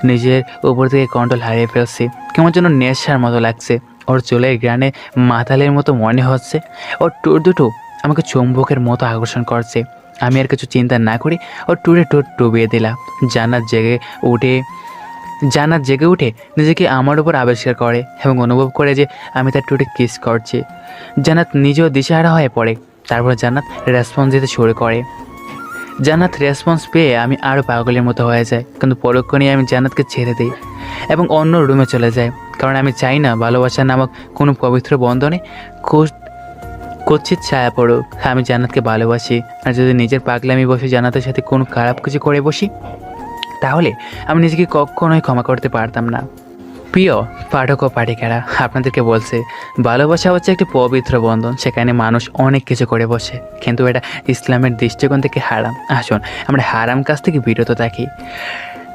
নিজের উপর থেকে কন্ট্রোল হারিয়ে ফেলছি। কেমন যেন নেশার মতো লাগছে। ওর চুলের গ্রানে মাতালের মতো মনে হচ্ছে। ওর টুর দুটো আমাকে চুম্বকের মতো আকর্ষণ করছে। আমি আর কিছু চিন্তা না করি ওর টুরে টুর ডুবিয়ে দিলাম। জান্নাত জেগে উঠে নিজেকে আমার উপর আবিষ্কার করে এবং অনুভব করে যে আমি তার টুটে কিস করছি। জান্নাত নিজেও দিশেহারা হয়ে পড়ে। তারপর জান্নাত রেসপন্স দিতে শুরু করে। জান্নাত রেসপন্স পেয়ে আমি আরও পাগলের মতো হয়ে যাই, কিন্তু পরক্ষণে আমি জান্নাতকে ছেড়ে দিই এবং অন্য রুমে চলে যাই। কারণ আমি চাই না ভালোবাসা নামক কোনো পবিত্র বন্ধনে কুৎসিত ছায়া পড়ুক। আমি জান্নাতকে ভালোবাসি, আর যদি নিজের পাগলামি বসে জান্নাতের সাথে কোনো খারাপ কিছু করে বসি তাহলে আমি নিজেকে কখনোই ক্ষমা করতে পারতাম না। প্রিয় পাঠক ও পাঠিকারা, আপনাদেরকে বলছে ভালোবাসা হচ্ছে একটি পবিত্র বন্ধন, সেখানে মানুষ অনেক কিছু করে বসে, কিন্তু এটা ইসলামের দৃষ্টিকোণ থেকে হারাম। আসুন আমরা হারাম কাজ থেকে বিরত থাকি।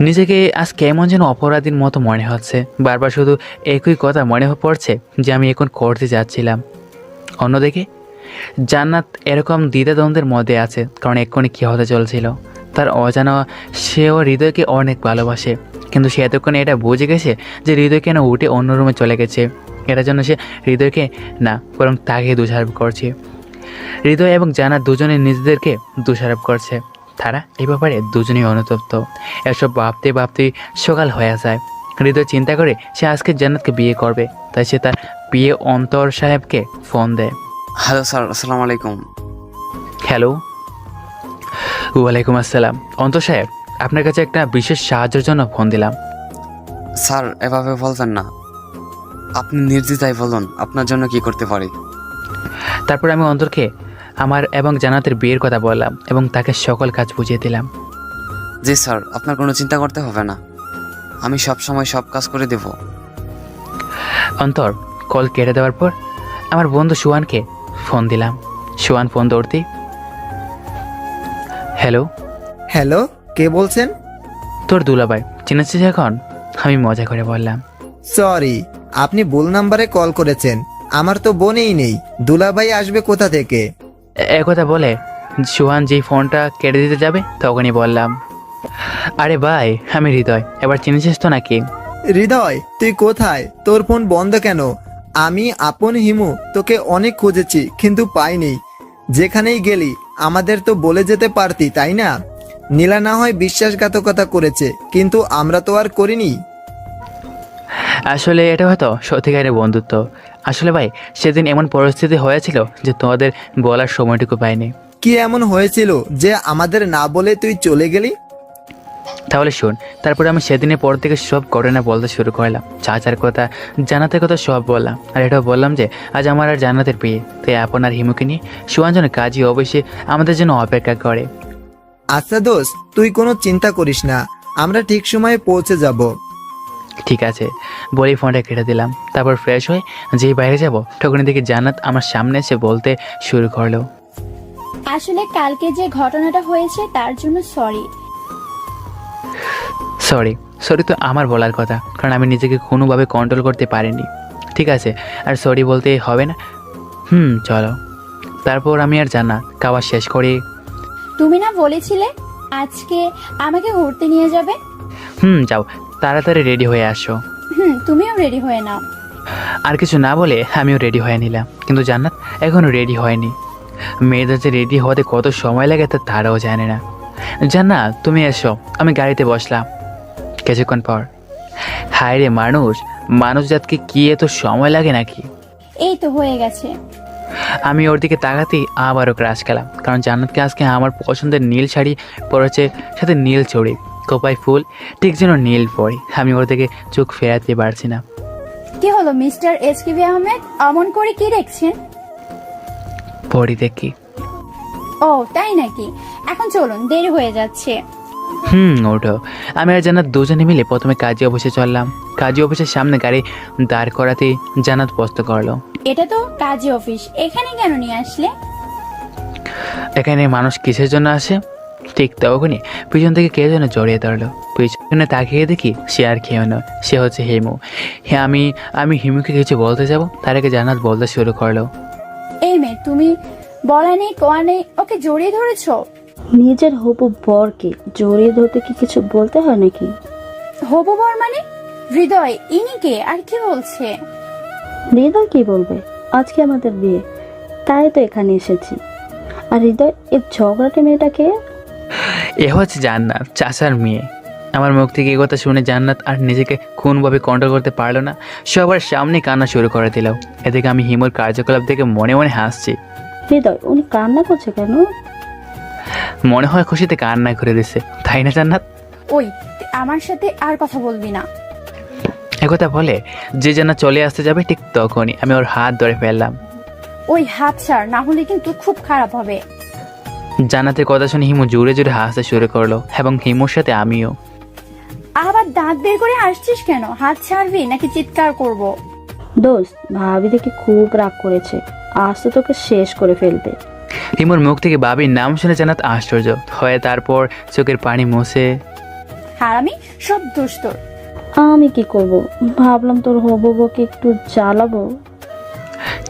নিজেকে আজ কেমন যেন অপরাধীর মতো মনে হচ্ছে। বারবার শুধু একই কথা মনে পড়ছে যে আমি এখন করতে যাচ্ছিলাম। অন্যদিকে জান্নাত এরকম দ্বিধাদ্বন্দ্বের মধ্যে আছে, কারণ এক্ষুনি কী হতে চলছিল তার অজানা। সেও হৃদয়কে অনেক ভালোবাসে, কিন্তু সে এতক্ষণে এটা বুঝে গেছে যে হৃদয় কেন উঠে অন্য রুমে চলে গেছে। এটার জন্য সে হৃদয়কে না, বরং তাকে দোষারোপ করছে। হৃদয় এবং জান্নাত দুজনে নিজেদেরকে দোষারোপ করছে। তারা এই ব্যাপারে দুজনেই অনুতপ্ত। এসব ভাবতে ভাবতেই সকাল হয়ে যায়। হৃদয় চিন্তা করে সে আজকে জান্নাতকে বিয়ে করবে, তাই সে তার বিয়ে অন্তর সাহেবকে ফোন দেয়। হ্যালো স্যার, আসসালামু আলাইকুম। হ্যালো। ওয়ালাইকুম আসসালাম। অন্তর সাহেব, আপনার কাছে একটা বিশেষ সাহায্যের জন্য ফোন দিলাম। স্যার এভাবে বলবেন না, আপনি নির্দ্বিধায় বলুন আপনার জন্য কি করতে পারি। তারপর আমি অন্তরকে আমার এবং জান্নাতের বিয়ের কথা বললাম এবং তাকে সকল কাজ বুঝিয়ে দিলাম। জি স্যার, আপনার কোনো চিন্তা করতে হবে না, আমি সব সময় সব কাজ করে দেব। অন্তর কল কেটে দেওয়ার পর আমার বন্ধু সুহানকে ফোন দিলাম। সুহান ফোন ধরতেই, হ্যালো। হ্যালো, কে বলছেন? তোর দুলাভাই, চিনেছিস এখন? আমি মজা করে বললাম। সরি, আপনি ভুল নাম্বারে কল করেছেন। আমার তো বোনই নেই, দুলাভাই আসবে কোথা থেকে? একথা বলে সুহান যেই ফোনটা কেটে দিতে যাবে তখনই বললাম, আরে ভাই আমি হৃদয়, এবার চিনেছিস তো নাকি? হৃদয়, তুই কোথায়? তোর ফোন বন্ধ কেন? আমি আপন হিমু তোকে অনেক খুঁজেছি কিন্তু পাইনি। যেখানেই গেলি আমাদের তো বলে যেতে পারতি, তাই না? নীলা না হয় বিশ্বাসঘাতকতা করেছে, কিন্তু আমরা তো আর করিনি। আসলে এটা হয়তো সত্যিকারের বন্ধুত্ব। আসলে ভাই সেদিন এমন পরিস্থিতি হয়েছিল যে তোমাদের বলার সময়টুকু পাইনি। কি এমন হয়েছিল যে আমাদের না বলে তুই চলে গেলি? তাহলে শোন। তারপরে আমি সেদিনের পর থেকে সব ঘটনা বলতে শুরু করলাম। চাচার কথা, জান্নাতের কথা সব বললাম। আর এটাও বললাম যে আজ আমার আর জান্নাতের বিয়ে, তাই আপনার হিমুকে নিয়ে সুহান যেন কাজী অবশ্যই আমাদের জন্য অপেক্ষা করে। আচ্ছা দোস্ত, তুই কোনো চিন্তা করিস না, আমরা ঠিক সময়ে পৌঁছে যাব। ঠিক আছে বলেই ফোনটা কেটে দিলাম। তারপর ফ্রেশ হয়ে যেই বাইরে যাব তখনই দেখি জান্নাত আমার সামনে এসে বলতে শুরু করলো, আসলে কালকে যে ঘটনাটা হয়েছে তার জন্য সরি। সরি তো আমার বলার কথা, কারণ আমি নিজেকে কোনোভাবে কন্ট্রোল করতে পারিনি। ঠিক আছে, আর সরি বলতে হবে না। চলো। তারপর আমি আর জান্নাত খাওয়া শেষ করে তুমি না বলেছিলে আজকে আমাকে ঘুরতে নিয়ে যাবে? যাও তাড়াতাড়ি রেডি হয়ে আসো। তুমিও রেডি হয়ে নাও। আর কিছু না বলে আমিও রেডি হয়ে নিলাম, কিন্তু জান্নাত এখনও রেডি হয়নি। মেয়েদের যে রেডি হতে কত সময় লাগে তা তারাও জানে না। জান্নাত তুমি এসো, আমি গাড়িতে বসলাম। কিছুক্ষণ পর, হায় রে মানুষ জাতকে কি এত সময় লাগে নাকি? এই তো হয়ে গেছে। আমি ওর দিকে তাকাতেই আবারও ক্রাশ খেলাম, কারণ জান্নাতকে আজকে আমার পছন্দের নীল শাড়ি পরেছে, সাথে নীল চড়ি, কোপায় ফুল, ঠিক যেন নীল পরি। আমি ওর দিকে চোখ ফেরাতে পারছি না। কি হলো মিস্টার এসকিবি আহমেদ, অমন করে কি দেখছেন? পরি দেখি। ও তাই নাকি? এখন চলুন, দেরি হয়ে যাচ্ছে। ওঠো। আমি আর জান্নাত দুজনে মিলে প্রথমে কাজী অফিসে চললাম। কাজী অফিসের সামনে গাড়ি দাঁড় করাতেই জান্নাত প্রশ্ন করলো, এটা তো কাজী অফিস, এখানে কেন নিয়ে আসলে? এখানে মানুষ কিসের জন্য আসে? ঠিক তখনই পিছন থেকে কে যেন জড়িয়ে ধরলো। পিছনে তাকিয়ে দেখি সে আর কেউ নয়, সে হচ্ছে হিমু। হ্যাঁ, আমি হিমুকে কিছু বলতে যাব, তার আগে জান্নাত বলতে শুরু করলো, এই মেয়ে, তুমি বলা নেই কোয়া নেই ওকে জড়িয়ে ধরেছো? নিজের হবু বরকে জড়িয়ে ধরতে কি কিছু বলতে হয় নাকি? হবু বর মানে? হৃদয় ইনি কে আর কি বলছে? হৃদয় কি বলবে? আজকে আমাদের বিয়ে, তাই তো এখানে এসেছি। আর হৃদয়, এই ঝগড়াটে মেয়েটাকে? এ হচ্ছে জান্নাত, চাচার মেয়ে। আমার মুখ থেকে এই কথা শুনে জান্নাত আর নিজেকে কোনোভাবে কন্ট্রোল করতে পারলো না, সবার সামনে কান্না শুরু করে দিল। এদিকে আমি হিমুর কার্যকলাপ দেখে মনে মনে হাসছি। হৃদয়, উনি কান্না করছে কেন? মনে হয় খুশিতে কান্না করে দিছে, তাই না জান্নাত? ওই, আমার সাথে আর কথা বলবি না। একথা বলে যে জান্নাত চলে আসতে যাবে, ঠিক তখনই আমি ওর হাত ধরে ফেললাম। ওই হাত ছাড়, না হলে কিন্তু খুব খারাপ হবে। জান্নাতের কথা শুনে হিমু জোরে জোরে হাসতে শুরু করলো, এবং হিমুর সাথে আমিও। আবার দাঁত বের করে আসছিস কেন? হাত ছাড়বি নাকি চিৎকার করব? দোস্ত, ভাবি দেখে খুব রাগ করেছে, আজ তো তোকে শেষ করে ফেলবে। হিমুর মুখ থেকে বাবির নাম শুনে জান্নাত আশ্চর্য হয়ে তারপর চোখের পানি মুছে, হারামি, সব দোষ তোর। আমি কি করব? ভাবলাম তোর হবু বউকে একটু জ্বালাবো।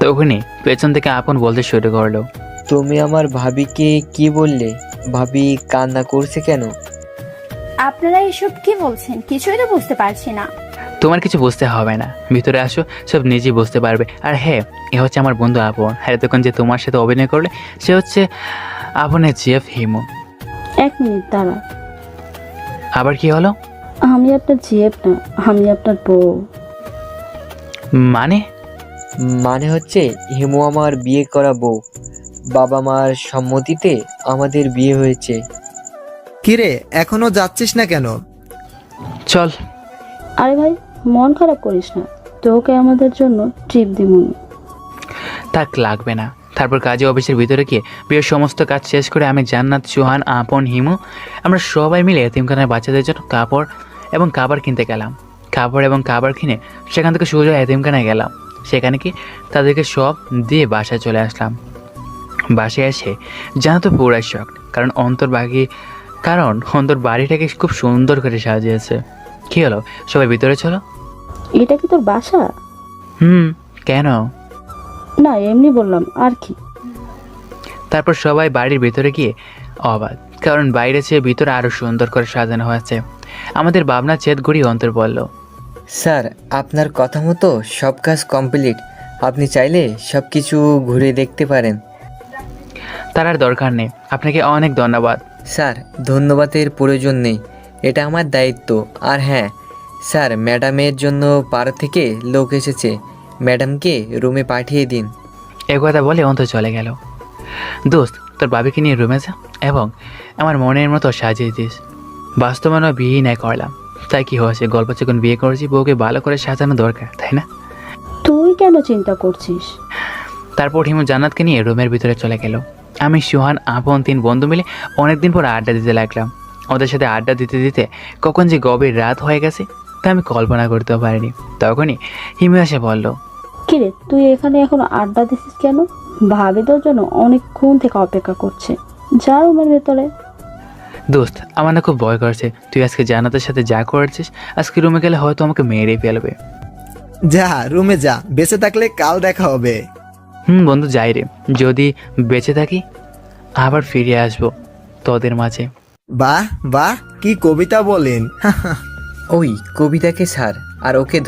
তখনই পেছন থেকে আপন বলতে শুরু করলো, তুমি আমার ভাবিকে কি বললে? ভাবি কান্না করছে কেন? আপনারা এসব কি বলছেন? কিছুই তো বুঝতে পারছি না। তোমার কিছু বুঝতে হবে না, ভিতরে আসো, সব নিজেই বুঝতে পারবে। আর হ্যাঁ, এ হচ্ছে আমার বন্ধু আপন। হ্যাঁ, তখন যে তোমার সাথে অভিনয় করলে সে হচ্ছে আপনের জিএফ হিমু। এক মিনিট দাঁড়া। আবার কি হলো? আমি আপনার জিএফ না, আমি আপনার বউ। মানে হচ্ছে হিমু আমার বিয়ে করা বউ। বাবা মার সম্মতিতে আমাদের বিয়ে হয়েছে। কিরে, এখনো যাচ্ছিস না কেন? চল। আরে ভাই, মন খারাপ করিস না, তোকে আমাদের জন্য ট্রিপ দিমুনি। থাক, লাগবে না। তারপর কাজী অফিসের ভিতরে গিয়ে বিয়ের সমস্ত কাজ শেষ করে আমি, জান্নাত, সুহান, আপন, হিমু আমরা সবাই মিলে এতিমখানার বাচ্চাদের জন্য কাপড় এবং খাবার কিনতে গেলাম। কাপড় এবং খাবার কিনে সেখান থেকে সোজা এতিমখানায় গেলাম। সেখানে কি তাদেরকে সব দিয়ে বাসায় চলে আসলাম। বাসায় এসে জান্নাত পুরাই শখ, কারণ অন্তর বাড়িটাকে খুব সুন্দর করে সাজিয়েছে। কি হলো, সবাই ভিতরে চলো। এটা কি তোর বাসা? কেন? না, এমনি বললাম আর কি। তারপর সবাই বাড়ির ভিতরে গিয়ে অবাক, কারণ বাইরে চেয়ে ভিতরে আরো সুন্দর করে সাজানো হয়েছে। আমাদের ভাবনা চেত ঘুরি অন্তর বলল, স্যার, আপনার কথা মতো সব কাজ কমপ্লিট। আপনি চাইলে সব কিছু ঘুরে দেখতে পারেন। তার আর দরকার নেই, আপনাকে অনেক ধন্যবাদ। স্যার, ধন্যবাদের প্রয়োজন নেই, এটা আমার দায়িত্ব। আর হ্যাঁ স্যার, ম্যাডামের জন্য পাড়া থেকে লোক এসেছে, ম্যাডামকে রুমে পাঠিয়ে দিন। এ কথা বলে অন্তর চলে গেল। দোস্ত, তোর বাবিকে নিয়ে রুমে যা এবং আমার মনের মতো সাজিয়ে দিস। বাস্তবে নয়, বিয়ে নাই করলাম, তাই কি হয়েছে? গল্প যখন বিয়ে করেছি, বউকে ভালো করে সাজানো দরকার, তাই না? তুই কেন চিন্তা করছিস? তারপর হিমু জান্নাতকে নিয়ে রুমের ভিতরে চলে গেল। আমি, সুহান, আপন 3 বন্ধু মিলে অনেকদিন পর আড্ডা দিতে লাগলাম। ওদের সাথে আড্ডা দিতে দিতে কখন যে গভীর রাত হয়ে গেছে তা আমি কল্পনা করতেও পারিনি। তখনই হিমু এসে বলল, কিরে তুই এখানে এখন আড্ডা দিছিস কেন? ভাবি তোর জন্য অনেকক্ষণ থেকে অপেক্ষা করছে, যা রুমের ভেতরে। দোস্ত আমার না খুব ভয় করছে, তুই আজকে জান্নাতের সাথে যা করেছিস আজকে রুমে গেলে হয়তো আমাকে মেরেই ফেলবে। যা রুমে যা, বেঁচে থাকলে কাল দেখা হবে। বন্ধু যাই রে, যদি বেঁচে থাকি আবার ফিরে আসবো তোদের মাঝে। বাহ বাহ, কি কবিতা বলেন। ওই কবিতাকে ছাড় আর ওকে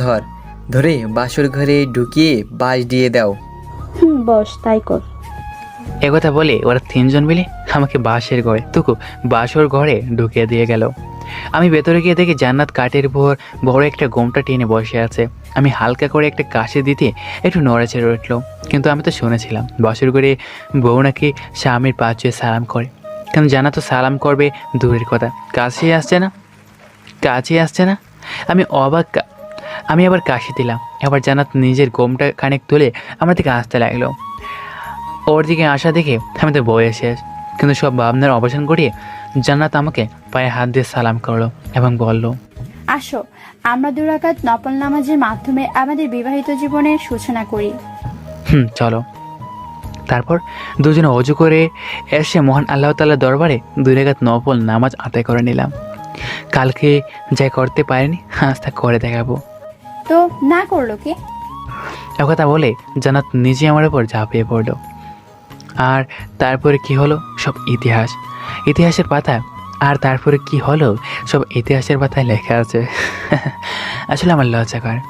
ধরে বাসর ঘরে ঢুকিয়ে বাঁশ দিয়ে দাও। বস তাই কর। একথা বলে ওরা তিনজন মিলে আমাকে বাসর ঘরে ঢুকিয়ে দিয়ে গেল। আমি ভেতরে গিয়ে দেখি জান্নাত কাঠের উপর বড় একটা গোমটা টেনে বসে আছে। আমি হালকা করে একটা কাশি দিতে একটু নড়াচড়ে উঠল, কিন্তু আমি তো শুনেছিলাম বাসর ঘরে বউ নাকি স্বামীর পা ছুঁয়ে সালাম করে। কিন্তু জান্নাত তো সালাম করবে দূরের কথা, কাছেই আসছে না। আমি আবার কাশি দিলাম। এবার জান্নাত নিজের গোমটা খানিক তুলে আমার দিকে আসতে লাগলো। ওর দিকে আসা দেখে আমি তো বয়ে শেষ, কিন্তু সব ভাবনার অবসান ঘটিয়ে জান্নাত আমাকে পায়ে হাত দিয়ে সালাম করলো এবং বলল, আসো আমরা 2 রাকাত নফল নামাজের মাধ্যমে আমাদের বিবাহিত জীবনের সূচনা করি। চলো। তারপর দুজনে অজু করে এসে মহান আল্লাহ তাআলার দরবারে 2 রাকাত নফল নামাজ আদায় করে নিলাম। কালকে যাই করতে পারিনি আজ তা করে দেখাবো। তো না করলো কে? একথা বলে জান্নাত নিজে আমার উপর ঝাঁপিয়ে পড়ল। আর তারপরে কি হলো সব ইতিহাসের পাতা। আর তারপরে কি হলো সব ইতিহাসের পাতায় লেখা আছে। আসলে আমার লজ্জা করে।